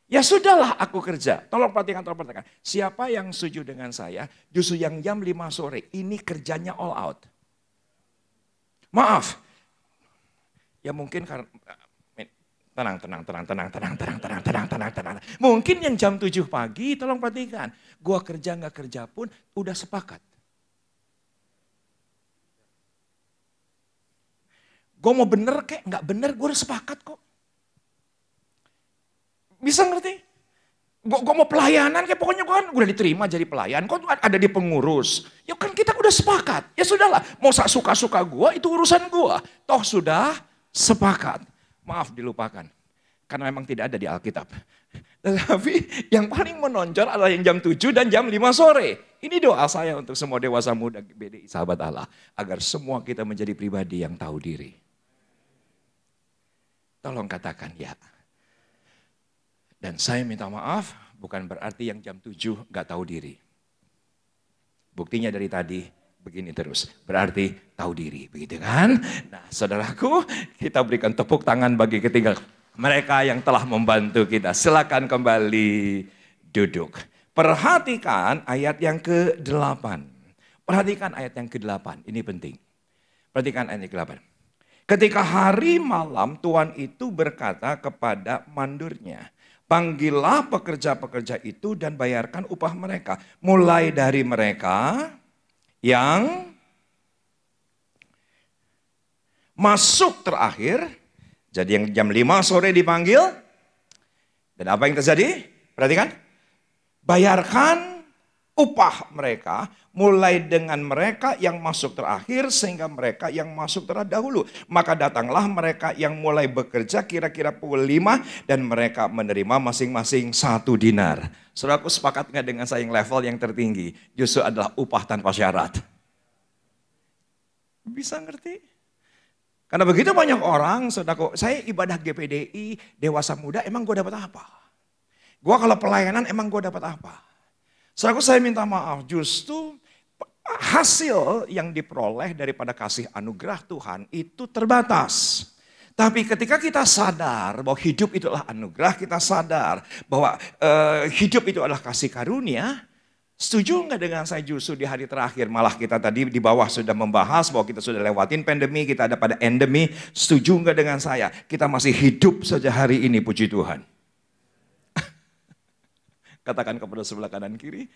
Ya sudahlah aku kerja. Tolong perhatikan. Siapa yang setuju dengan saya? Justru yang jam 5 sore ini kerjanya all out. Maaf, Ya mungkin karena tenang. Mungkin yang jam 7 pagi, tolong perhatikan. Gua kerja nggak kerja pun udah sepakat. Gue mau bener kayak nggak bener, gue udah sepakat kok. Bisa ngerti? Gue mau pelayanan, kayak pokoknya gue kan udah diterima jadi pelayan, kok ada di pengurus. Ya kan kita udah sepakat, ya sudahlah. Mau suka-suka gue, itu urusan gue. Toh sudah sepakat. Maaf dilupakan, karena memang tidak ada di Alkitab. Tetapi yang paling menonjol adalah yang jam 7 dan jam 5 sore. Ini doa saya untuk semua dewasa muda BDI Sahabat Allah. Agar semua kita menjadi pribadi yang tahu diri. Tolong katakan ya. Dan saya minta maaf, bukan berarti yang jam 7 gak tahu diri. Buktinya dari tadi begini terus. Berarti tahu diri, begitu kan? Nah saudaraku, kita berikan tepuk tangan bagi ketiga mereka yang telah membantu kita. Silakan kembali duduk. Perhatikan ayat yang ke-8. Perhatikan ayat yang ke-8, ini penting. Perhatikan ayat yang ke-8. Ketika hari malam Tuhan itu berkata kepada mandurnya, panggillah pekerja-pekerja itu dan bayarkan upah mereka. Mulai dari mereka yang masuk terakhir. Jadi yang jam 5 sore dipanggil. Dan apa yang terjadi? Perhatikan. Bayarkan upah mereka. Mulai dengan mereka yang masuk terakhir sehingga mereka yang masuk terdahulu. Maka datanglah mereka yang mulai bekerja kira-kira pukul 5 dan mereka menerima masing-masing 1 dinar. Saudaraku sepakat nggak dengan saya yang level yang tertinggi? Justru adalah upah tanpa syarat. Bisa ngerti? Karena begitu banyak orang, saudaraku, saya ibadah GPDI, dewasa muda, emang gue dapat apa? Gue kalau pelayanan emang gue dapat apa? Saudaraku saya minta maaf, justru hasil yang diperoleh daripada kasih anugerah Tuhan itu terbatas. Tapi ketika kita sadar bahwa hidup itu adalah anugerah, kita sadar bahwa hidup itu adalah kasih karunia. Setuju nggak dengan saya justru di hari terakhir, malah kita tadi di bawah sudah membahas bahwa kita sudah lewatin pandemi, kita ada pada endemi. Setuju nggak dengan saya? Kita masih hidup saja hari ini, puji Tuhan. Katakan kepada sebelah kanan kiri,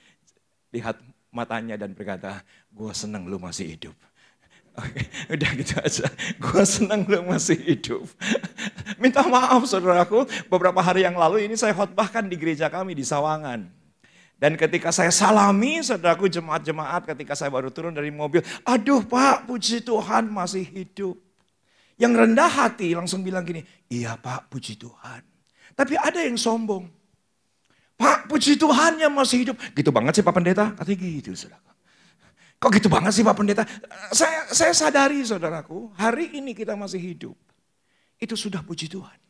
lihat matanya dan berkata, gue senang lu masih hidup. Oke, udah gitu aja. Gue senang lu masih hidup. Minta maaf saudaraku, beberapa hari yang lalu ini saya khotbahkan di gereja kami di Sawangan. Dan ketika saya salami saudaraku jemaat-jemaat ketika saya baru turun dari mobil. Aduh Pak, puji Tuhan masih hidup. Yang rendah hati langsung bilang gini, iya Pak puji Tuhan. Tapi ada yang sombong. Pak puji Tuhan yang masih hidup. Gitu banget sih Pak Pendeta? Katanya gitu saudara. Kok gitu banget sih Pak Pendeta? Saya sadari saudaraku, hari ini kita masih hidup. Itu sudah puji Tuhan.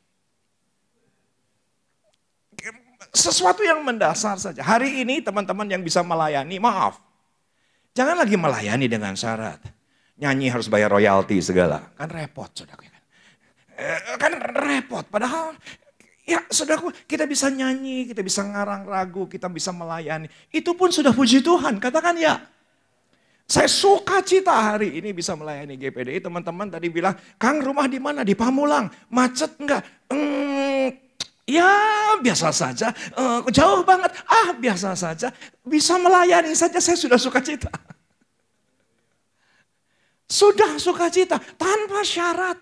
Sesuatu yang mendasar saja. Hari ini teman-teman yang bisa melayani, maaf. Jangan lagi melayani dengan syarat. Nyanyi harus bayar royalti segala. Kan repot saudaraku. Kan repot. Padahal ya saudaraku, kita bisa nyanyi, kita bisa ngarang lagu, kita bisa melayani. Itu pun sudah puji Tuhan, katakan ya. Saya suka cita hari ini bisa melayani GPDI. Teman-teman tadi bilang, Kang rumah di mana? Di Pamulang. Macet enggak? Ya biasa saja. Jauh banget. Biasa saja. Bisa melayani saja saya sudah suka cita. Sudah suka cita, tanpa syarat.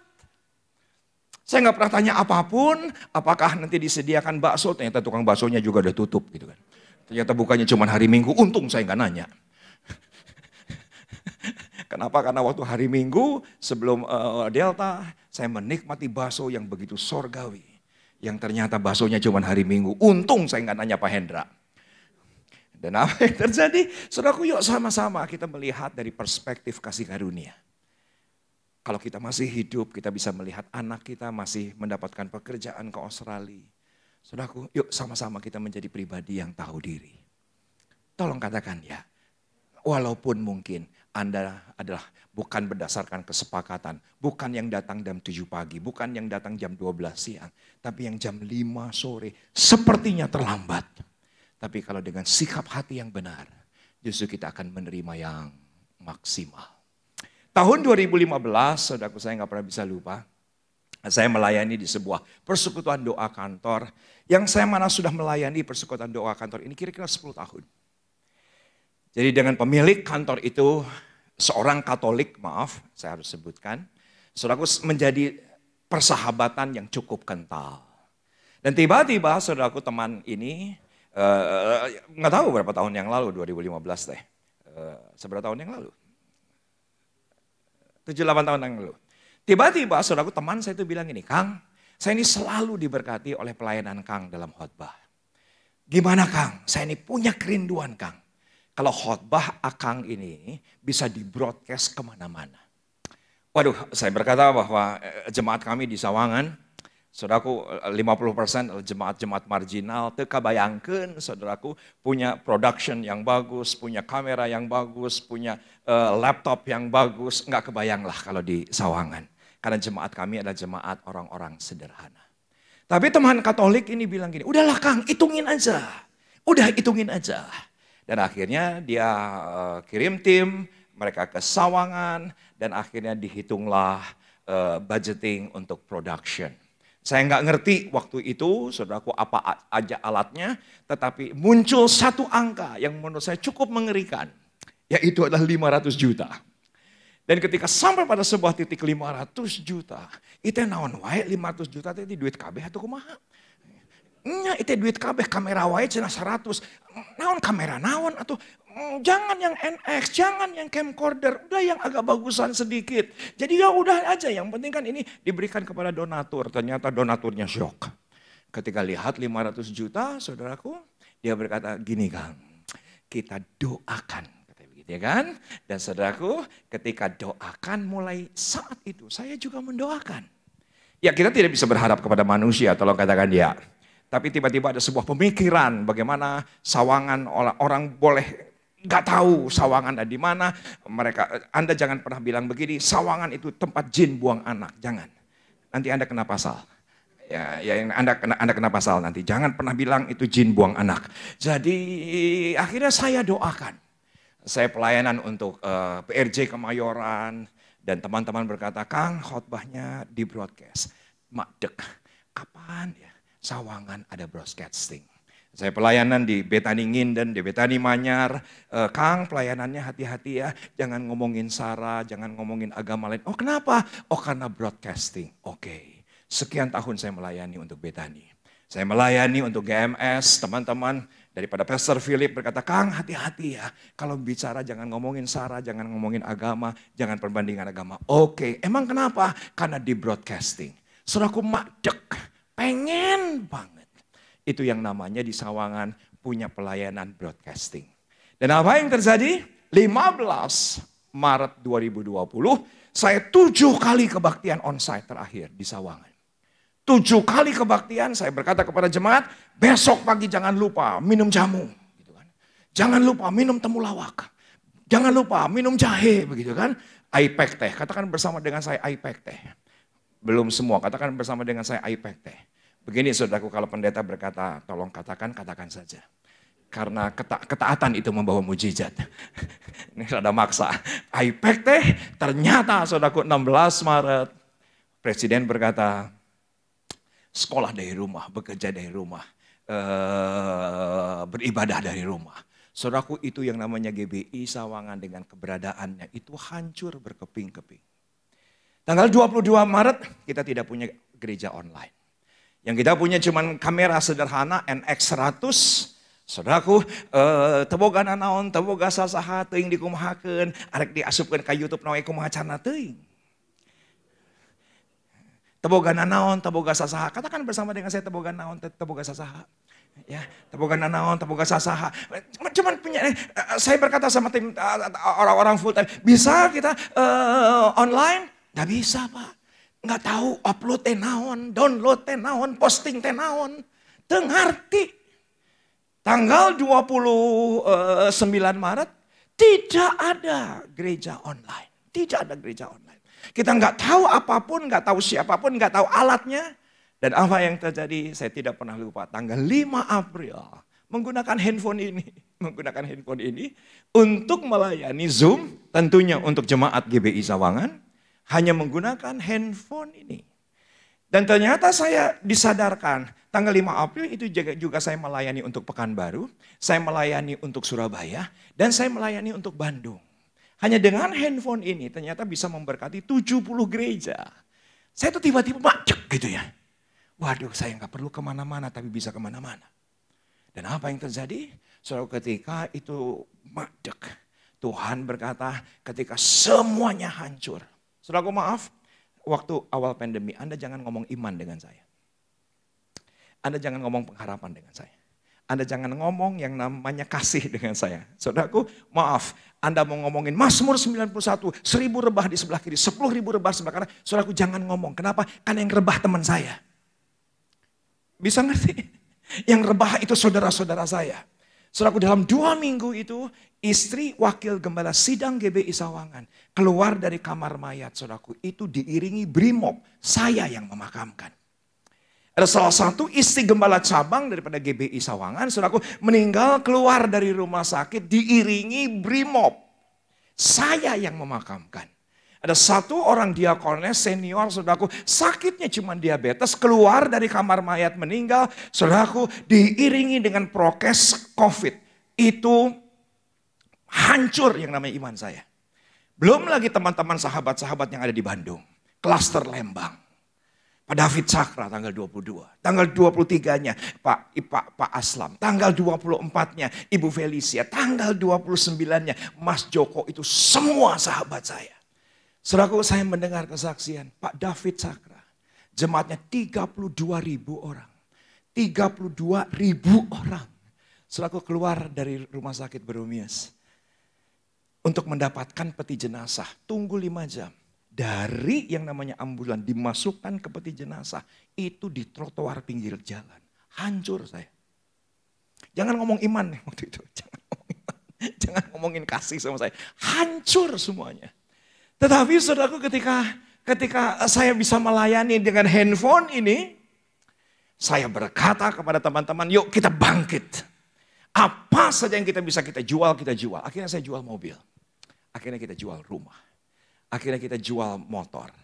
Saya nggak pernah tanya apapun, apakah nanti disediakan bakso, ternyata tukang baksonya juga udah tutup gitu kan. Ternyata bukannya cuma hari Minggu, untung saya nggak nanya. Kenapa? Karena waktu hari Minggu sebelum Delta, saya menikmati bakso yang begitu sorgawi. Yang ternyata baksonya cuma hari Minggu, untung saya nggak nanya Pak Hendra. Dan apa yang terjadi? Saudaraku yuk sama-sama kita melihat dari perspektif kasih karunia. Kalau kita masih hidup, kita bisa melihat anak kita masih mendapatkan pekerjaan ke Australia. Saudaraku, yuk sama-sama kita menjadi pribadi yang tahu diri. Tolong katakan ya, walaupun mungkin Anda adalah bukan berdasarkan kesepakatan, bukan yang datang jam 7 pagi, bukan yang datang jam 12 siang, tapi yang jam 5 sore, sepertinya terlambat. Tapi kalau dengan sikap hati yang benar, justru kita akan menerima yang maksimal. Tahun 2015, saudaraku saya nggak pernah bisa lupa. Saya melayani di sebuah persekutuan doa kantor. Yang saya mana sudah melayani persekutuan doa kantor ini kira-kira 10 tahun. Jadi dengan pemilik kantor itu seorang Katolik, maaf saya harus sebutkan. Saudaraku, menjadi persahabatan yang cukup kental. Dan tiba-tiba saudaraku teman ini, nggak tahu berapa tahun yang lalu, 2015 deh. Seberapa tahun yang lalu? 7-8 tahun yang lalu. Tiba-tiba saudaraku teman saya itu bilang ini, Kang, saya ini selalu diberkati oleh pelayanan Kang dalam khotbah. Gimana Kang? Saya ini punya kerinduan Kang. Kalau khotbah Akang ini bisa di-broadcast kemana-mana. Waduh, saya berkata bahwa jemaat kami di Sawangan, saudaraku 50% jemaat-jemaat marginal, teka bayangkan saudaraku punya production yang bagus, punya kamera yang bagus, punya laptop yang bagus, nggak kebayang lah kalau di Sawangan. Karena jemaat kami adalah jemaat orang-orang sederhana. Tapi teman Katolik ini bilang gini, udahlah Kang, hitungin aja. Udah hitungin aja. Dan akhirnya dia kirim tim, mereka ke Sawangan, dan akhirnya dihitunglah budgeting untuk production. Saya nggak ngerti waktu itu, saudaraku, apa aja alatnya, tetapi muncul satu angka yang menurut saya cukup mengerikan, yaitu adalah 500 juta. Dan ketika sampai pada sebuah titik 500 juta, itu naon wae 500 juta itu duit kabeh atau kumaha? Nya itu duit kabeh kamera wae cenah 100. Naon kamera naon atau jangan yang NX, jangan yang camcorder, udah yang agak bagusan sedikit. Jadi ya udah aja, yang penting kan ini diberikan kepada donatur. Ternyata donaturnya syok. Ketika lihat 500 juta, saudaraku, dia berkata gini Kang, kita doakan. Ya kan? Dan saudaraku, ketika doakan mulai saat itu saya juga mendoakan. Ya kita tidak bisa berharap kepada manusia, tolong katakan ya. Tapi tiba-tiba ada sebuah pemikiran bagaimana Sawangan orang boleh nggak tahu Sawangan ada di mana. Anda jangan pernah bilang begini, Sawangan itu tempat jin buang anak, jangan. Nanti Anda kena pasal. Ya Anda kena pasal nanti. Jangan pernah bilang itu jin buang anak. Jadi akhirnya saya doakan. Saya pelayanan untuk PRJ Kemayoran dan teman-teman berkata, Kang khotbahnya di broadcast. Madek, kapan ya Sawangan ada broadcasting? Saya pelayanan di Betani Nginden, di Betani Manyar. Kang pelayanannya hati-hati ya, jangan ngomongin sara, jangan ngomongin agama lain. Oh kenapa? Oh karena broadcasting. Oke. Sekian tahun saya melayani untuk Betani. Saya melayani untuk GMS, teman-teman. Daripada Pastor Philip berkata, Kang hati-hati ya. Kalau bicara jangan ngomongin sara, jangan ngomongin agama, jangan perbandingan agama. Oke, emang kenapa? Karena di broadcasting. Saudaraku madek, pengen banget. Itu yang namanya di Sawangan punya pelayanan broadcasting. Dan apa yang terjadi? 15 Maret 2020, saya 7 kali kebaktian onsite terakhir di Sawangan. 7 kali kebaktian, saya berkata kepada jemaat, besok pagi jangan lupa minum jamu. Gitu kan. Jangan lupa minum temulawak. Jangan lupa minum jahe, begitu kan. Aipek teh, katakan bersama dengan saya Aipek teh. Belum semua, katakan bersama dengan saya Aipek teh. Begini saudaraku, kalau pendeta berkata, tolong katakan saja. Karena ketaatan itu membawa mujizat. Ini rada maksa. Aipek teh, ternyata saudaraku 16 Maret, Presiden berkata, sekolah dari rumah, bekerja dari rumah, beribadah dari rumah. Saudaraku, itu yang namanya GBI Sawangan dengan keberadaannya itu hancur berkeping-keping. Tanggal 22 Maret kita tidak punya gereja online. Yang kita punya cuma kamera sederhana NX100. Saudaraku, teboga nanaon, teboga sasaha teuing dikumahakeun, arek diasupkeun ka YouTube nawe kumaha carana teuing. Teboga nanaon, teboga sasaha. Katakan bersama dengan saya teboga naon, teboga sasaha. Ya, teboga nanaon, teboga sasaha. Cuman punya, saya berkata sama tim orang-orang full time, bisa kita online? Nggak bisa Pak. Nggak tahu upload teh naon, download teh naon, posting teh naon. Teu ngarti. Tanggal 29 Maret tidak ada gereja online. Tidak ada gereja online. Kita nggak tahu apapun, nggak tahu siapapun, nggak tahu alatnya. Dan apa yang terjadi, saya tidak pernah lupa. Tanggal 5 April, menggunakan handphone ini untuk melayani Zoom, tentunya untuk jemaat GBI Sawangan, hanya menggunakan handphone ini. Dan ternyata saya disadarkan, tanggal 5 April itu juga saya melayani untuk Pekanbaru, saya melayani untuk Surabaya, dan saya melayani untuk Bandung. Hanya dengan handphone ini ternyata bisa memberkati 70 gereja. Saya tuh tiba-tiba macet gitu ya. Waduh, saya nggak perlu kemana-mana tapi bisa kemana-mana. Dan apa yang terjadi? Saudara, ketika itu macet, Tuhan berkata ketika semuanya hancur. Saudaraku maaf, waktu awal pandemi Anda jangan ngomong iman dengan saya. Anda jangan ngomong pengharapan dengan saya. Anda jangan ngomong yang namanya kasih dengan saya. Saudaraku, maaf. Anda mau ngomongin Mazmur 91, 1000 rebah di sebelah kiri, 10.000 rebah sebelah kanan. Saudaraku jangan ngomong. Kenapa? Karena yang rebah teman saya. Bisa ngerti? Yang rebah itu saudara-saudara saya. Saudaraku, dalam 2 minggu itu, istri wakil gembala sidang GBI Sawangan keluar dari kamar mayat, saudaraku, itu diiringi brimob, saya yang memakamkan. Ada salah satu istri gembala cabang daripada GBI Sawangan, saudaraku, meninggal keluar dari rumah sakit diiringi brimob, saya yang memakamkan. Ada satu orang diakones senior, saudaraku, sakitnya cuma diabetes, keluar dari kamar mayat meninggal, saudaraku, diiringi dengan prokes COVID. Itu hancur yang namanya iman saya. Belum lagi teman-teman sahabat-sahabat yang ada di Bandung. Klaster Lembang. Pak David Cakra tanggal 22. Tanggal 23-nya Pak Aslam. Tanggal 24-nya Ibu Felicia. Tanggal 29-nya Mas Joko. Itu semua sahabat saya. Saudaraku, saya mendengar kesaksian Pak David Cakra. Jemaatnya 32.000 orang. 32.000 orang. Saudaraku keluar dari rumah sakit Beromias. Untuk mendapatkan peti jenazah. Tunggu 5 jam. Dari yang namanya ambulan dimasukkan ke peti jenazah. Itu di trotoar pinggir jalan. Hancur saya. Jangan ngomong iman waktu itu. Jangan ngomong iman. Jangan ngomongin kasih sama saya. Hancur semuanya. Tetapi saudaraku ketika saya bisa melayani dengan handphone ini, saya berkata kepada teman-teman, yuk kita bangkit. Apa saja yang kita bisa kita jual, kita jual. Akhirnya saya jual mobil. Akhirnya kita jual rumah. Akhirnya kita jual motor.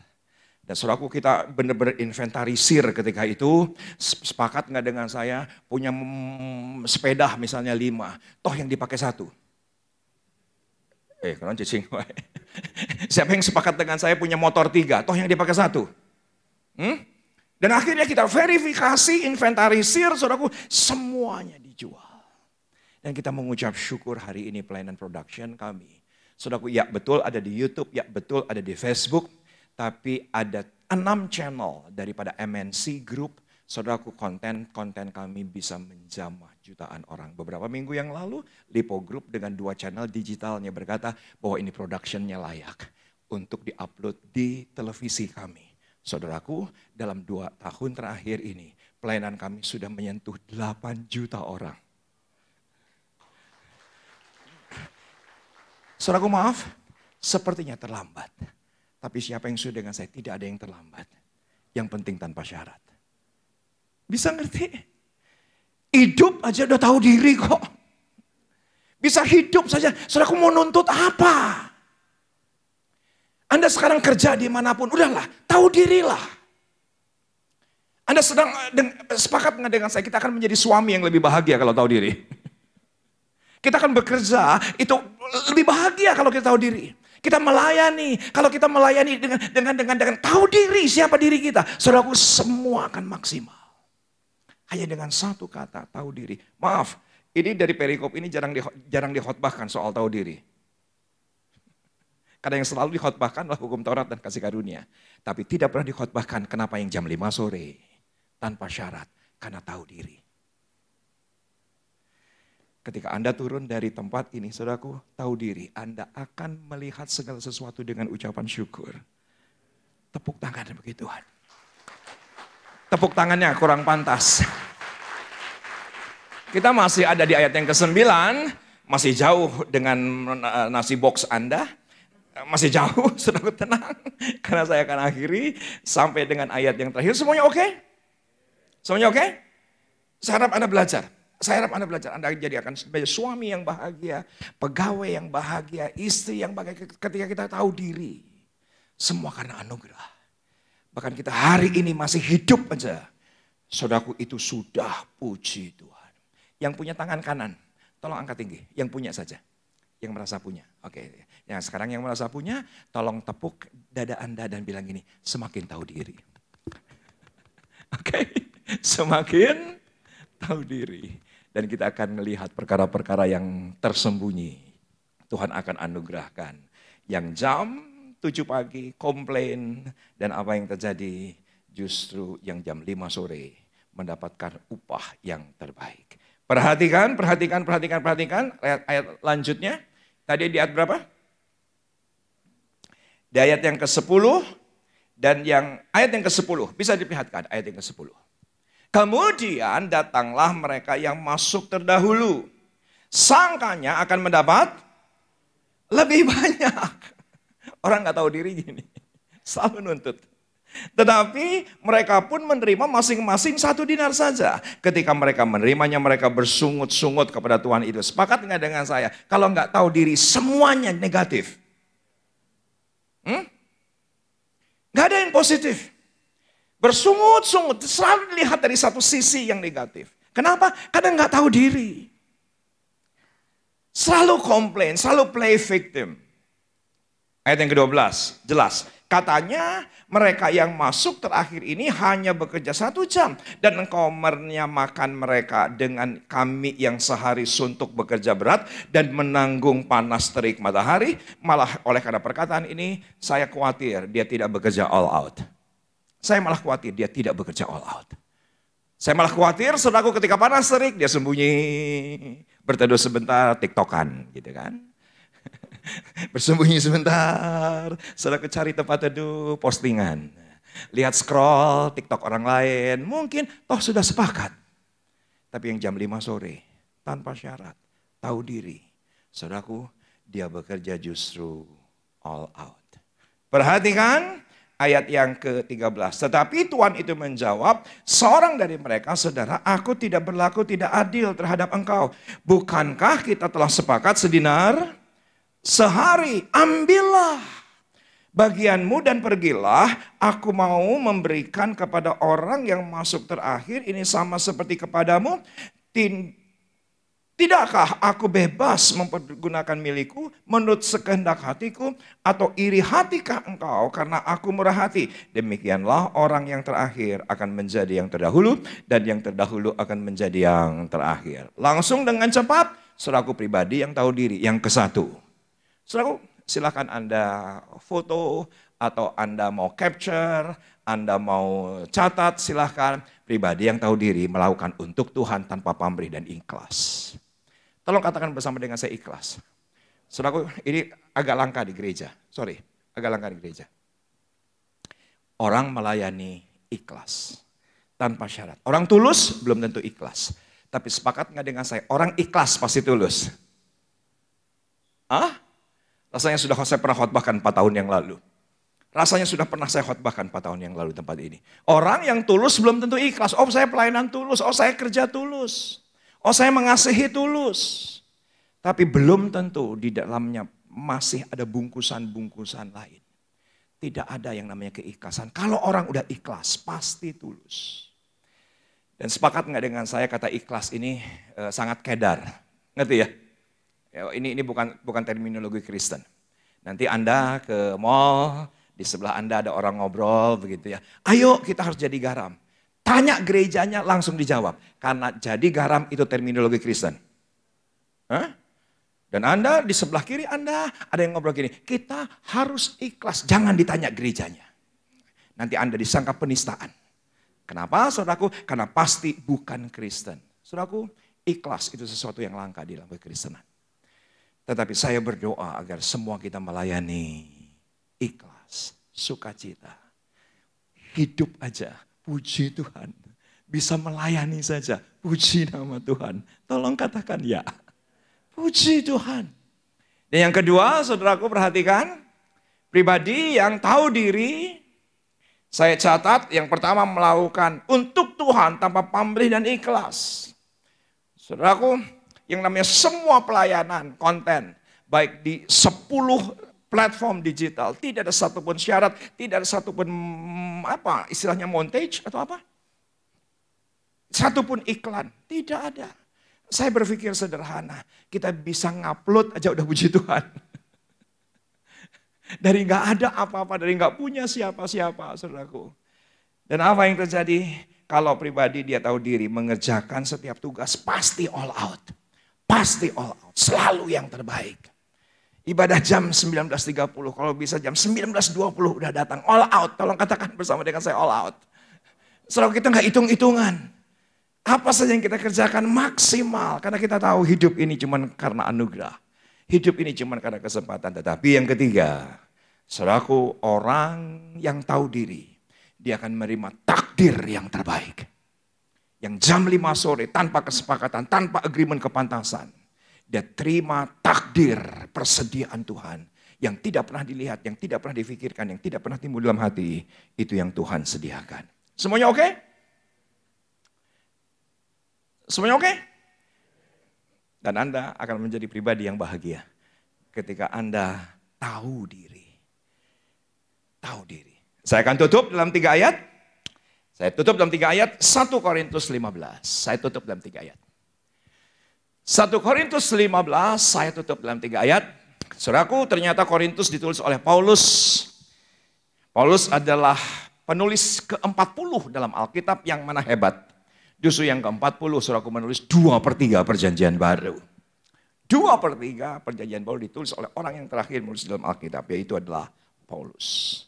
Dan saudaraku kita benar-benar inventarisir ketika itu. Sepakat nggak dengan saya punya sepeda misalnya 5. Toh yang dipakai 1. Karena cicing. Siapa yang sepakat dengan saya punya motor 3, toh yang dipakai 1. Dan akhirnya kita verifikasi, inventarisir, saudaraku, semuanya dijual. Dan kita mengucap syukur hari ini pelayanan production kami. Saudaraku, ya betul ada di YouTube, ya betul ada di Facebook, tapi ada 6 channel daripada MNC Group. Saudaraku, konten kami bisa menjamah jutaan orang. Beberapa minggu yang lalu, Lipo Group dengan 2 channel digitalnya berkata bahwa ini productionnya layak untuk diupload di televisi kami. Saudaraku, dalam 2 tahun terakhir ini, pelayanan kami sudah menyentuh 8 juta orang. Saudaraku maaf, sepertinya terlambat. Tapi siapa yang sudah dengan saya, tidak ada yang terlambat. Yang penting tanpa syarat. Bisa ngerti? Hidup aja udah tahu diri kok. Bisa hidup saja. Saudaraku mau nuntut apa? Anda sekarang kerja dimanapun, udahlah, tahu dirilah. Anda sedang sepakat dengan saya, kita akan menjadi suami yang lebih bahagia kalau tahu diri. Kita akan bekerja, itu lebih bahagia kalau kita tahu diri. Kita melayani, kalau kita melayani dengan tahu diri, siapa diri kita. Saudaraku, semua akan maksimal. Hanya dengan 1 kata, tahu diri. Maaf, ini dari perikop ini jarang dikhotbahkan soal tahu diri. Karena yang selalu dikhotbahkan adalah hukum Taurat dan kasih karunia. Tapi tidak pernah dikhotbahkan kenapa yang jam 5 sore. Tanpa syarat, karena tahu diri. Ketika Anda turun dari tempat ini, saudaraku, tahu diri. Anda akan melihat segala sesuatu dengan ucapan syukur. Tepuk tangan bagi Tuhan. Tepuk tangannya kurang pantas. Kita masih ada di ayat yang ke-9. Masih jauh dengan nasi box Anda. Masih jauh, saudaraku tenang. Karena saya akan akhiri sampai dengan ayat yang terakhir. Semuanya oke? Semuanya oke? Saya harap Anda belajar. Anda akan sebagai suami yang bahagia, pegawai yang bahagia, istri yang bahagia ketika kita tahu diri. Semua karena anugerah. bahkan kita hari ini masih hidup aja, saudaraku, itu sudah puji Tuhan. Yang punya tangan kanan, tolong angkat tinggi. Yang punya saja, yang merasa punya. Oke, yang sekarang yang merasa punya, tolong tepuk dada Anda dan bilang gini, semakin tahu diri. Oke, semakin tahu diri. Dan kita akan melihat perkara-perkara yang tersembunyi. Tuhan akan anugerahkan. Yang jam 7 pagi komplain, dan apa yang terjadi justru yang jam 5 sore mendapatkan upah yang terbaik. Perhatikan. Ayat lanjutnya. Tadi di ayat berapa? Di ayat yang ke-10 dan ayat yang ke-10. Bisa diperhatikan ayat yang ke-10. Kemudian datanglah mereka yang masuk terdahulu. Sangkanya akan mendapat lebih banyak. Orang gak tahu diri gini. Selalu nuntut. Tetapi mereka pun menerima masing-masing 1 dinar saja. Ketika mereka menerimanya, mereka bersungut-sungut kepada Tuhan itu. Sepakat nggak dengan saya? Kalau nggak tahu diri, semuanya negatif. Nggak ada yang positif. Bersungut-sungut, selalu dilihat dari satu sisi yang negatif. Kenapa? Karena nggak tahu diri. Selalu komplain, selalu play victim. Ayat yang ke-12, jelas. Katanya mereka yang masuk terakhir ini hanya bekerja 1 jam. Dan engkau menyamakan mereka dengan kami yang sehari suntuk bekerja berat dan menanggung panas terik matahari. Malah oleh karena perkataan ini, saya khawatir dia tidak bekerja all out. Saya malah khawatir dia tidak bekerja all out. Saya malah khawatir saudaraku ketika panas terik dia sembunyi, berteduh sebentar, tiktokan gitu kan. Bersembunyi sebentar, saudaraku cari tempat teduh, postingan. Lihat scroll tiktok orang lain, mungkin toh sudah sepakat. Tapi yang jam 5 sore, tanpa syarat, tahu diri. Saudaraku, dia bekerja justru all out. Perhatikan ayat yang ke-13. Tetapi Tuhan itu menjawab, seorang dari mereka, saudara, aku tidak berlaku tidak adil terhadap engkau. Bukankah kita telah sepakat sedinar sehari? Ambillah bagianmu dan pergilah. Aku mau memberikan kepada orang yang masuk terakhir ini sama seperti kepadamu. Tidakkah aku bebas mempergunakan milikku menurut sekehendak hatiku, atau iri hatikah engkau karena aku murah hati? Demikianlah orang yang terakhir akan menjadi yang terdahulu, dan yang terdahulu akan menjadi yang terakhir. Langsung dengan cepat, saudaraku pribadi yang tahu diri, yang ke-1. Saudaraku, silakan Anda foto atau Anda mau capture, Anda mau catat, silakan. Pribadi yang tahu diri melakukan untuk Tuhan tanpa pamrih dan ikhlas. Tolong katakan bersama dengan saya, ikhlas. Saudaraku, ini agak langka di gereja. Agak langka di gereja. Orang melayani ikhlas tanpa syarat. Orang tulus belum tentu ikhlas. Tapi sepakat nggak dengan saya? Orang ikhlas pasti tulus. Rasanya sudah saya pernah khotbahkan 4 tahun yang lalu. Rasanya sudah pernah saya khotbahkan 4 tahun yang lalu di tempat ini. Orang yang tulus belum tentu ikhlas. Oh, saya pelayanan tulus. Oh, saya kerja tulus. Oh, saya mengasihi tulus. Tapi belum tentu di dalamnya masih ada bungkusan-bungkusan lain. Tidak ada yang namanya keikhlasan. Kalau orang udah ikhlas, pasti tulus. Dan sepakat nggak dengan saya, kata ikhlas ini sangat kedar. Ngerti ya? Ini bukan terminologi Kristen. Nanti Anda ke mall, di sebelah Anda ada orang ngobrol begitu ya. Ayo kita harus jadi garam. Tanya gerejanya langsung dijawab. Karena jadi garam itu terminologi Kristen. Dan Anda di sebelah kiri Anda ada yang ngobrol gini. Kita harus ikhlas. Jangan ditanya gerejanya. Nanti Anda disangka penistaan. Kenapa saudaraku? Karena pasti bukan Kristen. Saudaraku, ikhlas itu sesuatu yang langka di dalam kekristenan. Tetapi saya berdoa agar semua kita melayani ikhlas, sukacita. Hidup aja. Puji Tuhan, bisa melayani saja, puji nama Tuhan. Tolong katakan ya, puji Tuhan. Dan yang kedua, saudaraku perhatikan, pribadi yang tahu diri, saya catat yang pertama melakukan untuk Tuhan tanpa pamrih dan ikhlas. Saudaraku, yang namanya semua pelayanan, konten, baik di 10 platform digital, tidak ada satupun syarat, tidak ada satupun apa istilahnya montage atau apa. Satupun iklan, tidak ada. Saya berpikir sederhana, kita bisa ngupload aja udah puji Tuhan. Dari nggak ada apa-apa, dari nggak punya siapa-siapa, saudaraku. Dan apa yang terjadi? Kalau pribadi dia tahu diri, mengerjakan setiap tugas pasti all out. Pasti all out, selalu yang terbaik. Ibadah jam 19.30, kalau bisa jam 19.20 udah datang, all out. Tolong katakan bersama dengan saya all out. Selalu kita nggak hitung-hitungan. Apa saja yang kita kerjakan maksimal, karena kita tahu hidup ini cuma karena anugerah. Hidup ini cuma karena kesempatan. Tetapi yang ketiga, saudaraku, orang yang tahu diri, dia akan menerima takdir yang terbaik. Yang jam 5 sore tanpa kesepakatan, tanpa agreement kepantasan. Dia terima takdir persediaan Tuhan. Yang tidak pernah dilihat, yang tidak pernah difikirkan, yang tidak pernah timbul dalam hati. Itu yang Tuhan sediakan. Semuanya oke? Semuanya oke? Dan Anda akan menjadi pribadi yang bahagia. Ketika Anda tahu diri. Tahu diri. Saya akan tutup dalam 3 ayat. Saya tutup dalam 3 ayat. 1 Korintus 15. Saya tutup dalam 3 ayat. 1 Korintus 15. Saya tutup dalam 3 ayat. Saudaraku, ternyata Korintus ditulis oleh Paulus. Paulus adalah penulis ke-40 dalam Alkitab yang mana hebat. Justru yang ke-40 saudaraku menulis 2/3 perjanjian baru. 2/3 perjanjian baru ditulis oleh orang yang terakhir menulis dalam Alkitab. Yaitu adalah Paulus.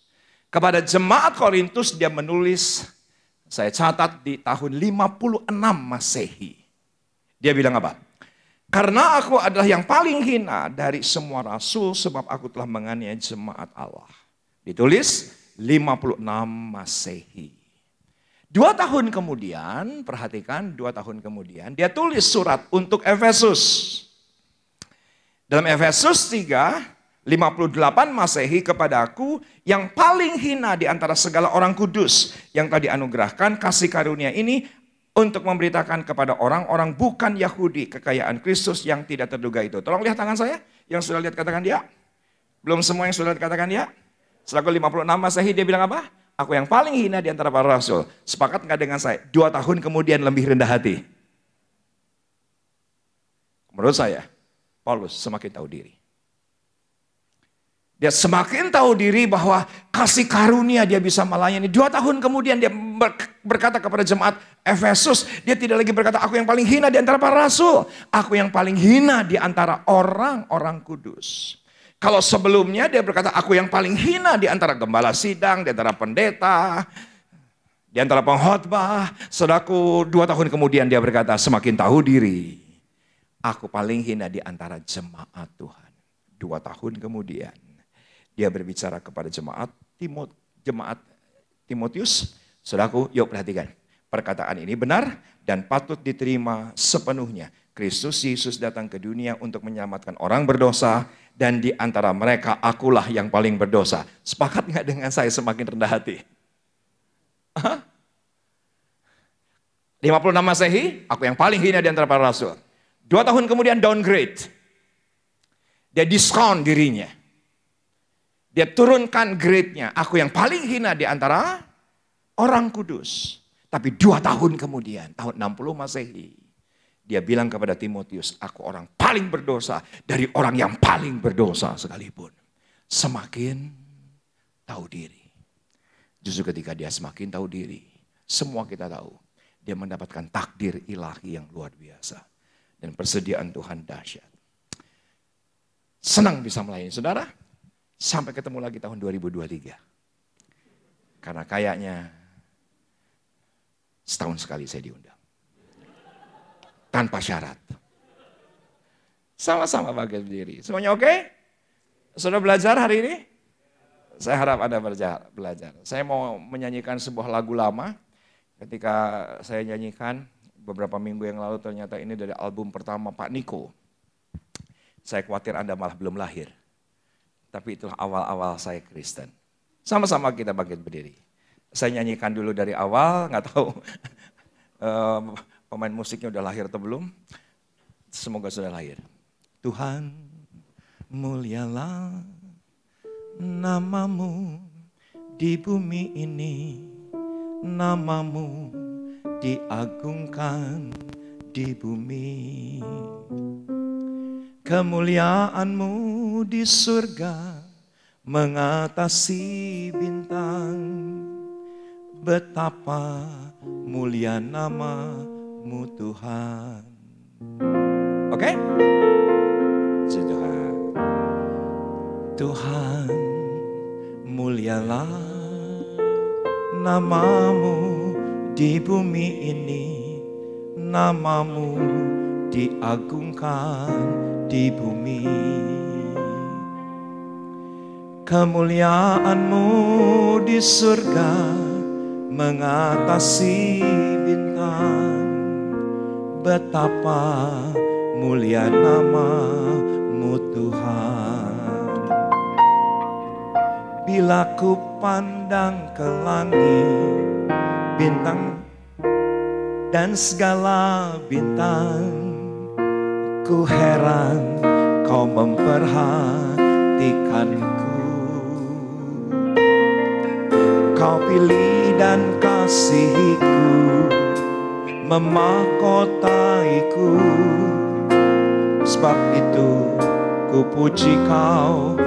Kepada jemaat Korintus dia menulis, saya catat di tahun 56 Masehi. Dia bilang apa? Karena aku adalah yang paling hina dari semua rasul sebab aku telah menganiaya jemaat Allah. Ditulis 56 Masehi. 2 tahun kemudian, perhatikan 2 tahun kemudian, dia tulis surat untuk Efesus. Dalam Efesus 3, 58 Masehi kepadaku yang paling hina di antara segala orang kudus yang telah dianugerahkan kasih karunia ini untuk memberitakan kepada orang-orang bukan Yahudi kekayaan Kristus yang tidak terduga itu. Tolong lihat tangan saya, yang sudah lihat katakan dia. Belum semua yang sudah lihat katakan dia. Setelah 56 Masehi dia bilang apa? Aku yang paling hina di antara para rasul. Sepakat nggak dengan saya? 2 tahun kemudian lebih rendah hati. Menurut saya, Paulus semakin tahu diri. Dia semakin tahu diri bahwa kasih karunia dia bisa melayani. 2 tahun kemudian dia berkata kepada jemaat Efesus. Dia tidak lagi berkata, aku yang paling hina di antara para rasul. Aku yang paling hina di antara orang-orang kudus. Kalau sebelumnya dia berkata, aku yang paling hina di antara gembala sidang, di antara pendeta, di antara pengkhotbah. Saudaraku, 2 tahun kemudian dia berkata, semakin tahu diri. Aku paling hina di antara jemaat Tuhan. 2 tahun kemudian. Dia berbicara kepada jemaat Timotius. Saudaraku, yuk perhatikan. Perkataan ini benar dan patut diterima sepenuhnya. Kristus Yesus datang ke dunia untuk menyelamatkan orang berdosa. Dan di antara mereka akulah yang paling berdosa. Sepakat nggak dengan saya semakin rendah hati? 56 Masehi, aku yang paling hina di antara para rasul. 2 tahun kemudian downgrade. Dia diskon dirinya. Dia turunkan grade-nya. Aku yang paling hina di antara orang kudus. Tapi 2 tahun kemudian, tahun 60 Masehi. Dia bilang kepada Timotius, aku orang paling berdosa dari orang yang paling berdosa sekalipun. Semakin tahu diri. Justru ketika dia semakin tahu diri, semua kita tahu. Dia mendapatkan takdir ilahi yang luar biasa. Dan persediaan Tuhan dahsyat. Senang bisa melayani saudara. Sampai ketemu lagi tahun 2023. Karena kayaknya setahun sekali saya diundang. Tanpa syarat. Sama-sama bagi diri. Semuanya oke? Sudah belajar hari ini? Saya harap Anda belajar. Saya mau menyanyikan sebuah lagu lama. Ketika saya nyanyikan beberapa minggu yang lalu ternyata ini dari album pertama Pak Niko. Saya khawatir Anda malah belum lahir. Tapi itulah awal-awal saya Kristen. Sama-sama kita bangkit berdiri. Saya nyanyikan dulu dari awal, nggak tahu pemain musiknya udah lahir atau belum. Semoga sudah lahir. Tuhan mulialah Namamu di bumi ini, namamu diagungkan di bumi. Kemuliaanmu di surga mengatasi bintang. Betapa mulia namamu Tuhan. Oke? Sudah. Tuhan, mulialah namamu di bumi ini, namamu diagungkan di bumi. Kemuliaanmu di surga mengatasi bintang. Betapa mulia namamu Tuhan. Bila ku pandang ke langit, bintang dan segala bintang, ku heran kau memperhatikanku. Kau pilih dan kasihiku, memahkotaiku. Sebab itu ku puji kau.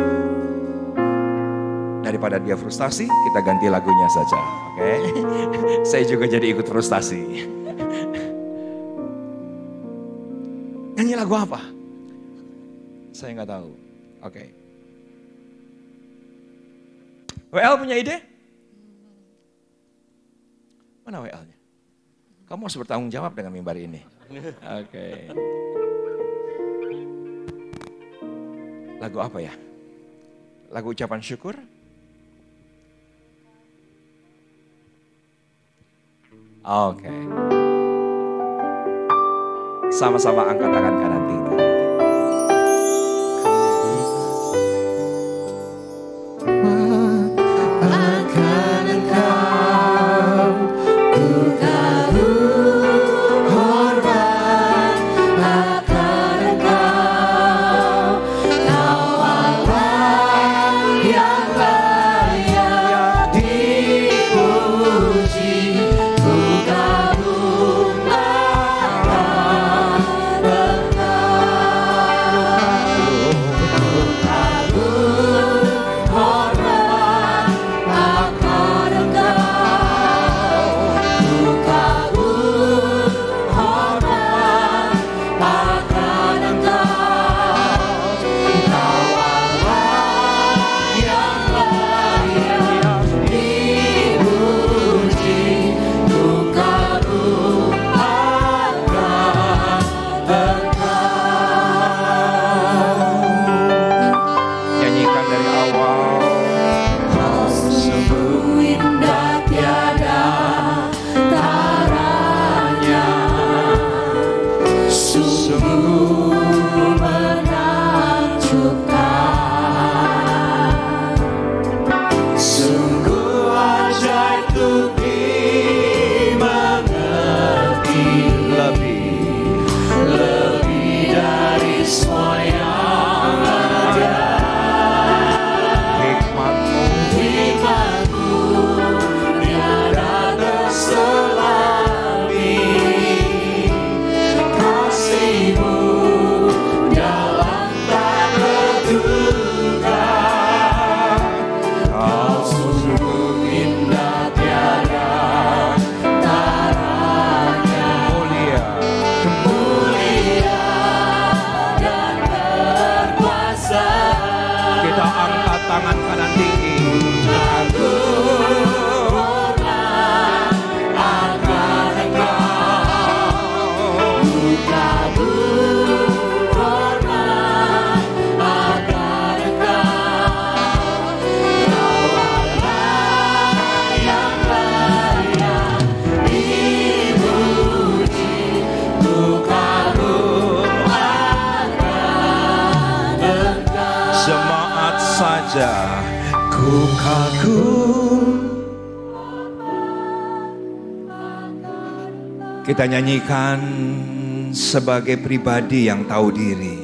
Daripada dia frustasi, kita ganti lagunya saja. Oke? Saya juga jadi ikut frustasi. Nyanyi lagu apa? Saya nggak tahu. Oke. WL punya ide? Mana WL-nya? Kamu harus bertanggung jawab dengan mimbar ini. Oke. Lagu apa ya? Lagu ucapan syukur? Oke. Sama-sama angkat tangan kanan tinggi. Akan Engkau ku taruh hormat, akan Engkau, Kau Allah yang layak dipuji. Ku kagum akan saja ku kagum. Kita nyanyikan sebagai pribadi yang tahu diri.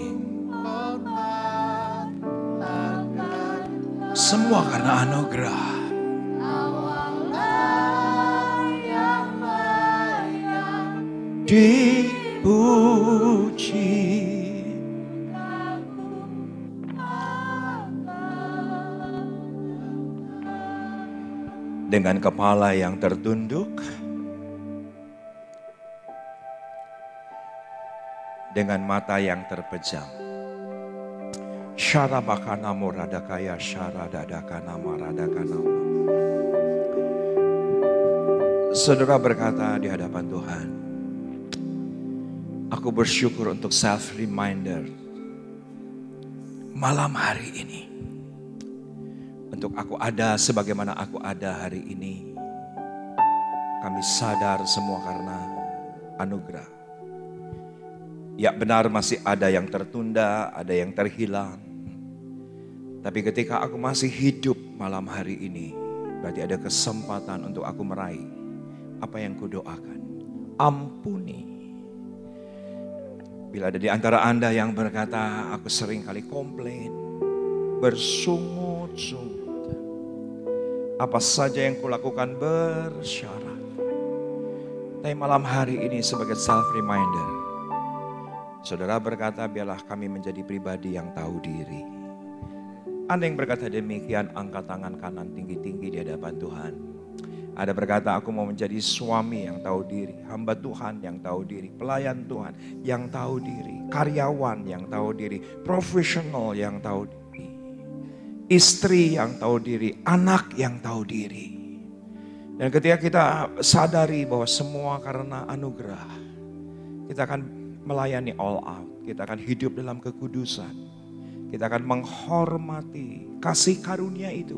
Semua karena anugerah. Dipuji. Dengan kepala yang tertunduk, dengan mata yang terpejam. Syarabakana muradakaya syaradadakana maradakana. Saudara berkata di hadapan Tuhan, aku bersyukur untuk self reminder malam hari ini. Untuk aku ada sebagaimana aku ada hari ini. Kami sadar semua karena anugerah. Ya benar masih ada yang tertunda, ada yang terhilang. Tapi ketika aku masih hidup malam hari ini, berarti ada kesempatan untuk aku meraih apa yang kudoakan. Ampuni. Bila ada di antara Anda yang berkata, aku sering kali komplain, bersungut-sungut. Apa saja yang kulakukan bersyarat. Tapi malam hari ini sebagai self reminder, saudara berkata biarlah kami menjadi pribadi yang tahu diri. Anda yang berkata demikian, angkat tangan kanan tinggi-tinggi di hadapan Tuhan. Ada berkata aku mau menjadi suami yang tahu diri, hamba Tuhan yang tahu diri, pelayan Tuhan yang tahu diri, karyawan yang tahu diri, profesional yang tahu diri. Istri yang tahu diri, anak yang tahu diri. Dan ketika kita sadari bahwa semua karena anugerah, kita akan melayani all out. Kita akan hidup dalam kekudusan. Kita akan menghormati kasih karunia itu.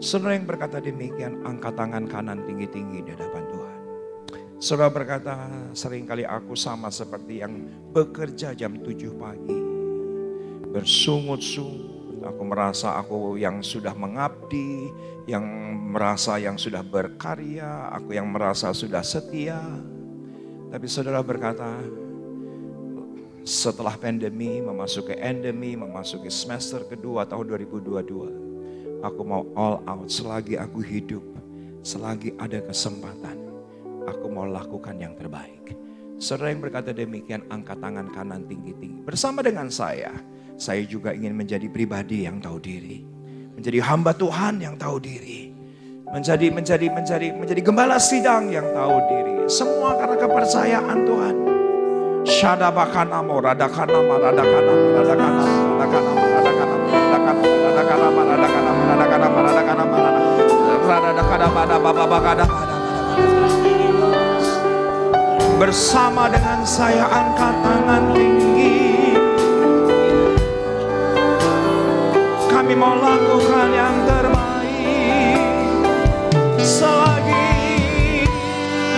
Saudara yang berkata demikian, angkat tangan kanan tinggi-tinggi di hadapan Tuhan. Saudara berkata, seringkali aku sama seperti yang bekerja jam 7 pagi. Bersungut-sungut. Aku merasa aku yang sudah mengabdi, yang merasa yang sudah berkarya, aku yang merasa sudah setia. Tapi saudara berkata, setelah pandemi, memasuki endemi, memasuki semester kedua tahun 2022, aku mau all out selagi aku hidup, selagi ada kesempatan, aku mau lakukan yang terbaik. Saudara yang berkata demikian, angkat tangan kanan tinggi-tinggi. Bersama dengan saya juga ingin menjadi pribadi yang tahu diri. Menjadi hamba Tuhan yang tahu diri. Menjadi gembala sidang yang tahu diri. Semua karena kepercayaan Tuhan. Shadabakana moradakana maradakana maradakana maradakana maradakana maradakana maradakana maradakana maradakana maradakana maradakana. Bersama dengan saya angkat tangan tinggi. Kami mau lakukan yang terbaik selagi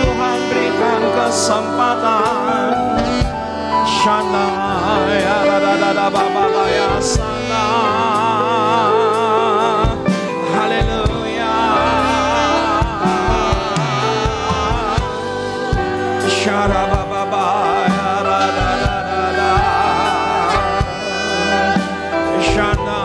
Tuhan berikan kesempatan. Shana ya da baba ya sana. Haleluya. Shara baba ya da da. Shana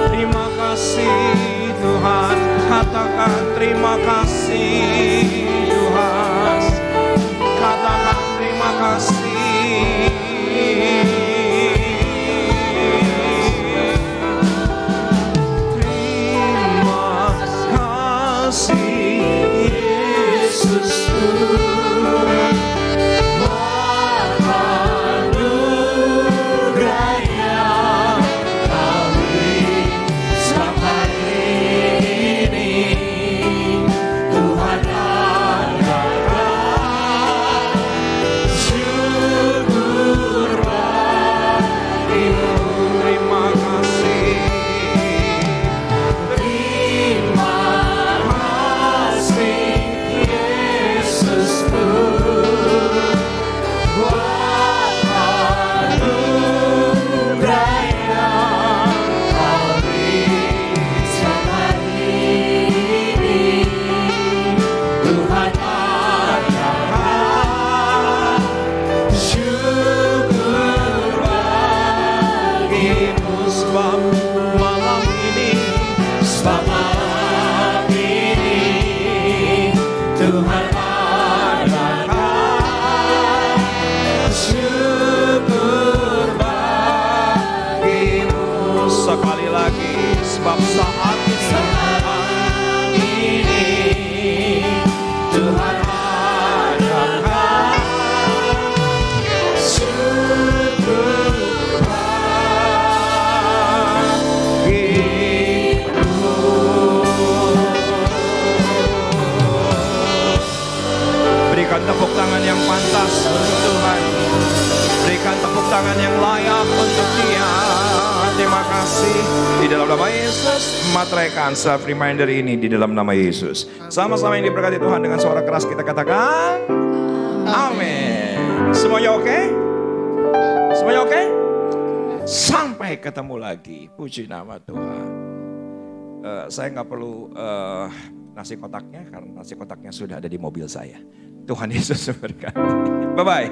terima kasih Tuhan, katakan terima kasih. Terima kasih Yesus Tuhan, anugerahnya kami sampai ini. Tuhan dalam nama Yesus. Materaikan self reminder ini di dalam nama Yesus. Sama-sama yang diberkati Tuhan dengan suara keras kita katakan amin. Semuanya oke? Semuanya oke? Sampai ketemu lagi. Puji nama Tuhan. Saya nggak perlu nasi kotaknya karena nasi kotaknya sudah ada di mobil saya. Tuhan Yesus memberkati. Bye-bye.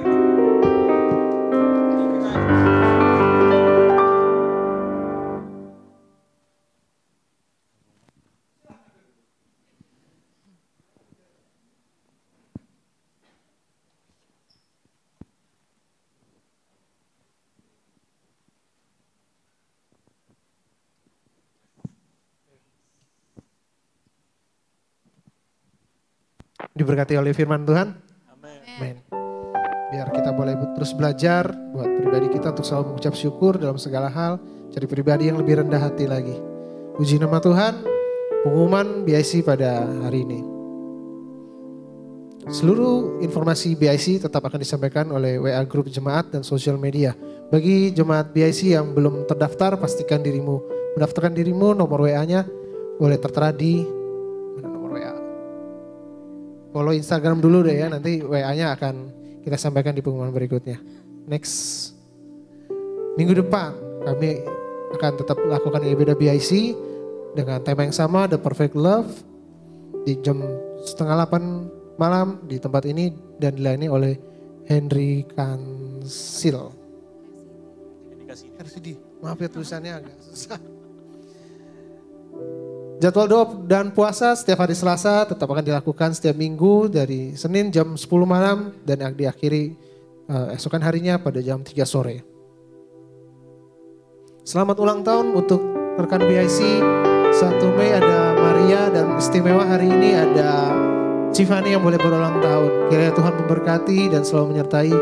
Diberkati oleh firman Tuhan. Amin. Biar kita boleh terus belajar buat pribadi kita untuk selalu mengucap syukur dalam segala hal. Cari pribadi yang lebih rendah hati lagi. Puji nama Tuhan. Pengumuman BIC pada hari ini. Seluruh informasi BIC tetap akan disampaikan oleh WA Grup Jemaat dan sosial media. Bagi jemaat BIC yang belum terdaftar, pastikan mendaftarkan dirimu, nomor WA-nya boleh tertera di nomor WA. Follow Instagram dulu deh ya, nanti WA-nya akan kita sampaikan di pengumuman berikutnya. Next, minggu depan kami akan tetap lakukan ibadah BIC dengan tema yang sama, The Perfect Love, di jam 7:30 malam di tempat ini dan dilayani oleh Henry Kansil. RCD, maaf ya tulisannya agak susah. Jadwal doa dan puasa setiap hari Selasa tetap akan dilakukan setiap minggu dari Senin jam 10 malam dan diakhiri esokan harinya pada jam 3 sore. Selamat ulang tahun untuk rekan BIC. 1 Mei ada Maria dan istimewa hari ini ada Cifani yang boleh berulang tahun. Kiranya Tuhan memberkati dan selalu menyertai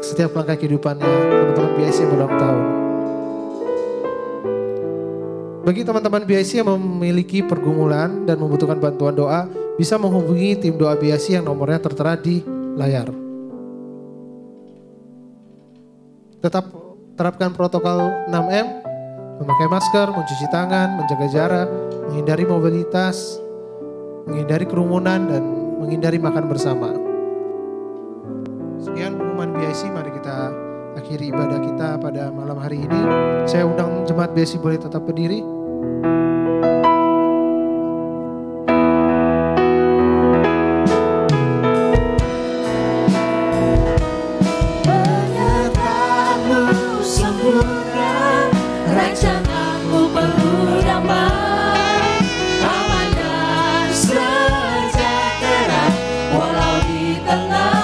setiap langkah kehidupannya teman-teman BIC yang berulang tahun. Bagi teman-teman BIC yang memiliki pergumulan dan membutuhkan bantuan doa, bisa menghubungi tim doa BIC yang nomornya tertera di layar. Tetap terapkan protokol 6M, memakai masker, mencuci tangan, menjaga jarak, menghindari mobilitas, menghindari kerumunan, dan menghindari makan bersama. Sekian pengumuman BIC, mari kita akhiri ibadah kita pada malam hari ini. Saya undang jemaat BIC boleh tetap berdiri. Penyertaanmu sempurna, rancanganmu penuh damai, aman dan sejahtera, walau di tengah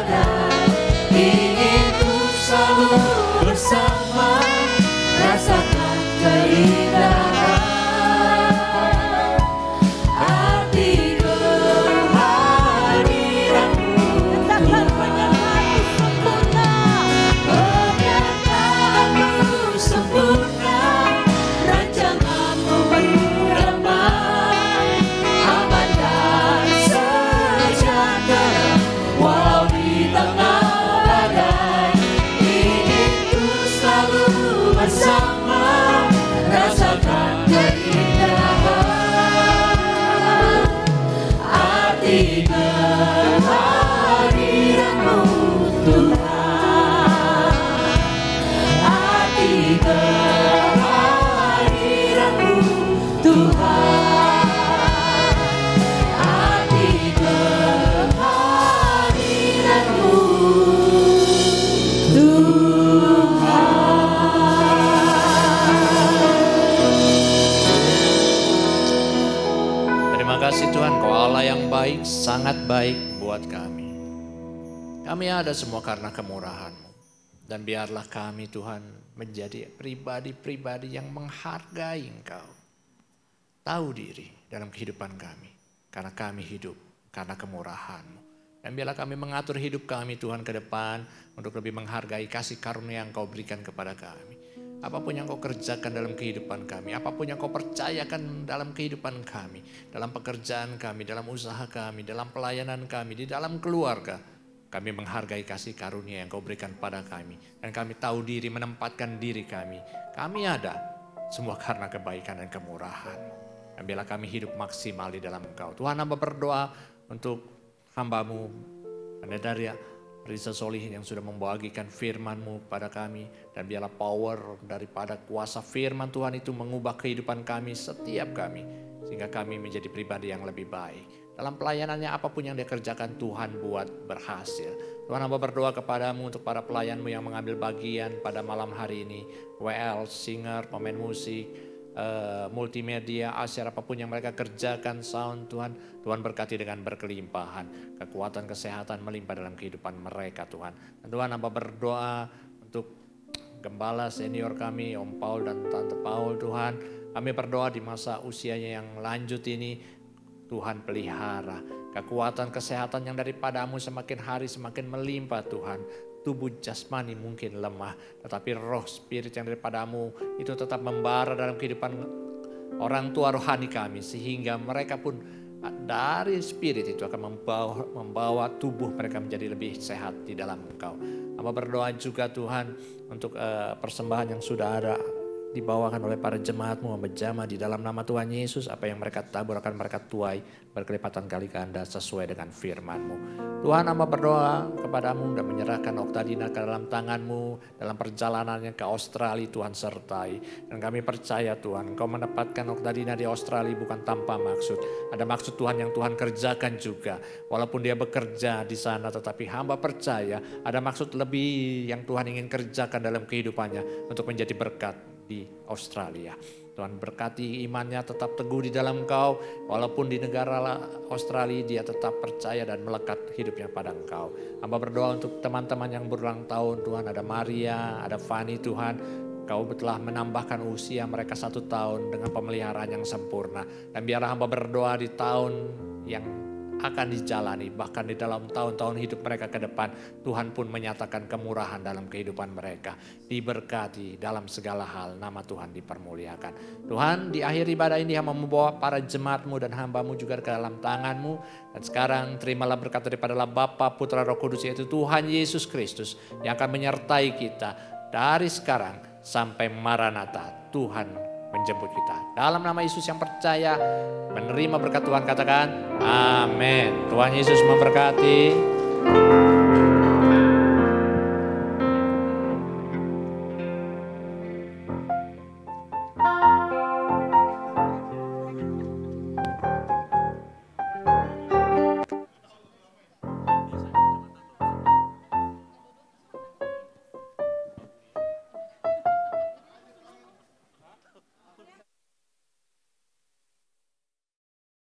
badai. Ingin ku selalu bersama, rasakan keindahan. Arti kehadiranmu, penyertaanmu sempurna, rancanganmu penuh damai, aman dan sejahtera, walau di tengah badai. Ingin ku selalu bersama, rasakan keindahan. Arti kehadiranmu Tuhan, arti kehadiranmu Tuhan, arti kehadiranmu Terima kasih Tuhan, Kau Allah yang baik, sangat baik buat kami. Kami ada semua karena kemurahan-Mu. Dan biarlah kami Tuhan menjadi pribadi-pribadi yang menghargai Engkau. Tahu diri dalam kehidupan kami. Karena kami hidup karena kemurahan-Mu. Dan biarlah kami mengatur hidup kami Tuhan ke depan untuk lebih menghargai kasih karunia yang Kau berikan kepada kami. Apapun yang Kau kerjakan dalam kehidupan kami, apapun yang Kau percayakan dalam kehidupan kami, dalam pekerjaan kami, dalam usaha kami, dalam pelayanan kami, di dalam keluarga, kami menghargai kasih karunia yang Kau berikan pada kami. Dan kami tahu diri, menempatkan diri kami. Kami ada Semua karena kebaikan dan kemurahan. Dan biarlah kami hidup maksimal di dalam Engkau. Tuhan, hamba berdoa untuk hamba-Mu, Pendeta Risa Solihin yang sudah membagikan firman-Mu pada kami. Dan biarlah power daripada kuasa firman Tuhan itu mengubah kehidupan kami, setiap kami. Sehingga kami menjadi pribadi yang lebih baik. Dalam pelayanannya apapun yang dia kerjakan, Tuhan buat berhasil. Tuhan, hamba berdoa kepadamu untuk para pelayan-Mu yang mengambil bagian pada malam hari ini. WL, singer, pemain musik, multimedia, asyar apapun yang mereka kerjakan, sound Tuhan. Tuhan berkati dengan berkelimpahan. Kekuatan, kesehatan melimpah dalam kehidupan mereka Tuhan. Dan Tuhan, hamba berdoa untuk gembala senior kami, Om Paul dan Tante Paul Tuhan. Kami berdoa di masa usianya yang lanjut ini. Tuhan pelihara kekuatan kesehatan yang daripada-Mu semakin hari semakin melimpah Tuhan. Tubuh jasmani mungkin lemah, tetapi roh spirit yang daripada-Mu itu tetap membara dalam kehidupan orang tua rohani kami. Sehingga mereka pun dari spirit itu akan membawa tubuh mereka menjadi lebih sehat di dalam Engkau. Hamba berdoa juga Tuhan untuk persembahan yang sudah ada dibawakan oleh para jemaat-Mu, menjamah di dalam nama Tuhan Yesus. Apa yang mereka tabur akan mereka tuai berkelipatan kali ganda sesuai dengan firman-Mu. Tuhan, hamba berdoa kepada-Mu dan menyerahkan Oktadina ke dalam tangan-Mu dalam perjalanannya ke Australia. Tuhan sertai. Dan kami percaya Tuhan, Engkau menempatkan Oktadina di Australia bukan tanpa maksud. Ada maksud Tuhan yang Tuhan kerjakan juga. Walaupun dia bekerja di sana, tetapi hamba percaya ada maksud lebih yang Tuhan ingin kerjakan dalam kehidupannya untuk menjadi berkat di Australia. Tuhan berkati imannya tetap teguh di dalam Engkau. Walaupun di negara Australia dia tetap percaya dan melekat hidupnya pada Engkau. Hamba berdoa untuk teman-teman yang berulang tahun Tuhan. Ada Maria, ada Fani Tuhan. Kau telah menambahkan usia mereka 1 tahun dengan pemeliharaan yang sempurna. Dan biarlah hamba berdoa di tahun yang akan dijalani, bahkan di dalam tahun-tahun hidup mereka ke depan, Tuhan pun menyatakan kemurahan dalam kehidupan mereka. Diberkati dalam segala hal, nama Tuhan dipermuliakan. Tuhan, di akhir ibadah ini hamba membawa para jemaat-Mu dan hamba-Mu juga ke dalam tangan-Mu. Dan sekarang terimalah berkat daripada Bapa, Putra, Roh Kudus, yaitu Tuhan Yesus Kristus yang akan menyertai kita dari sekarang sampai Maranatha. Tuhan menjemput kita. Dalam nama Yesus yang percaya menerima berkat Tuhan, katakan amin. Tuhan Yesus memberkati.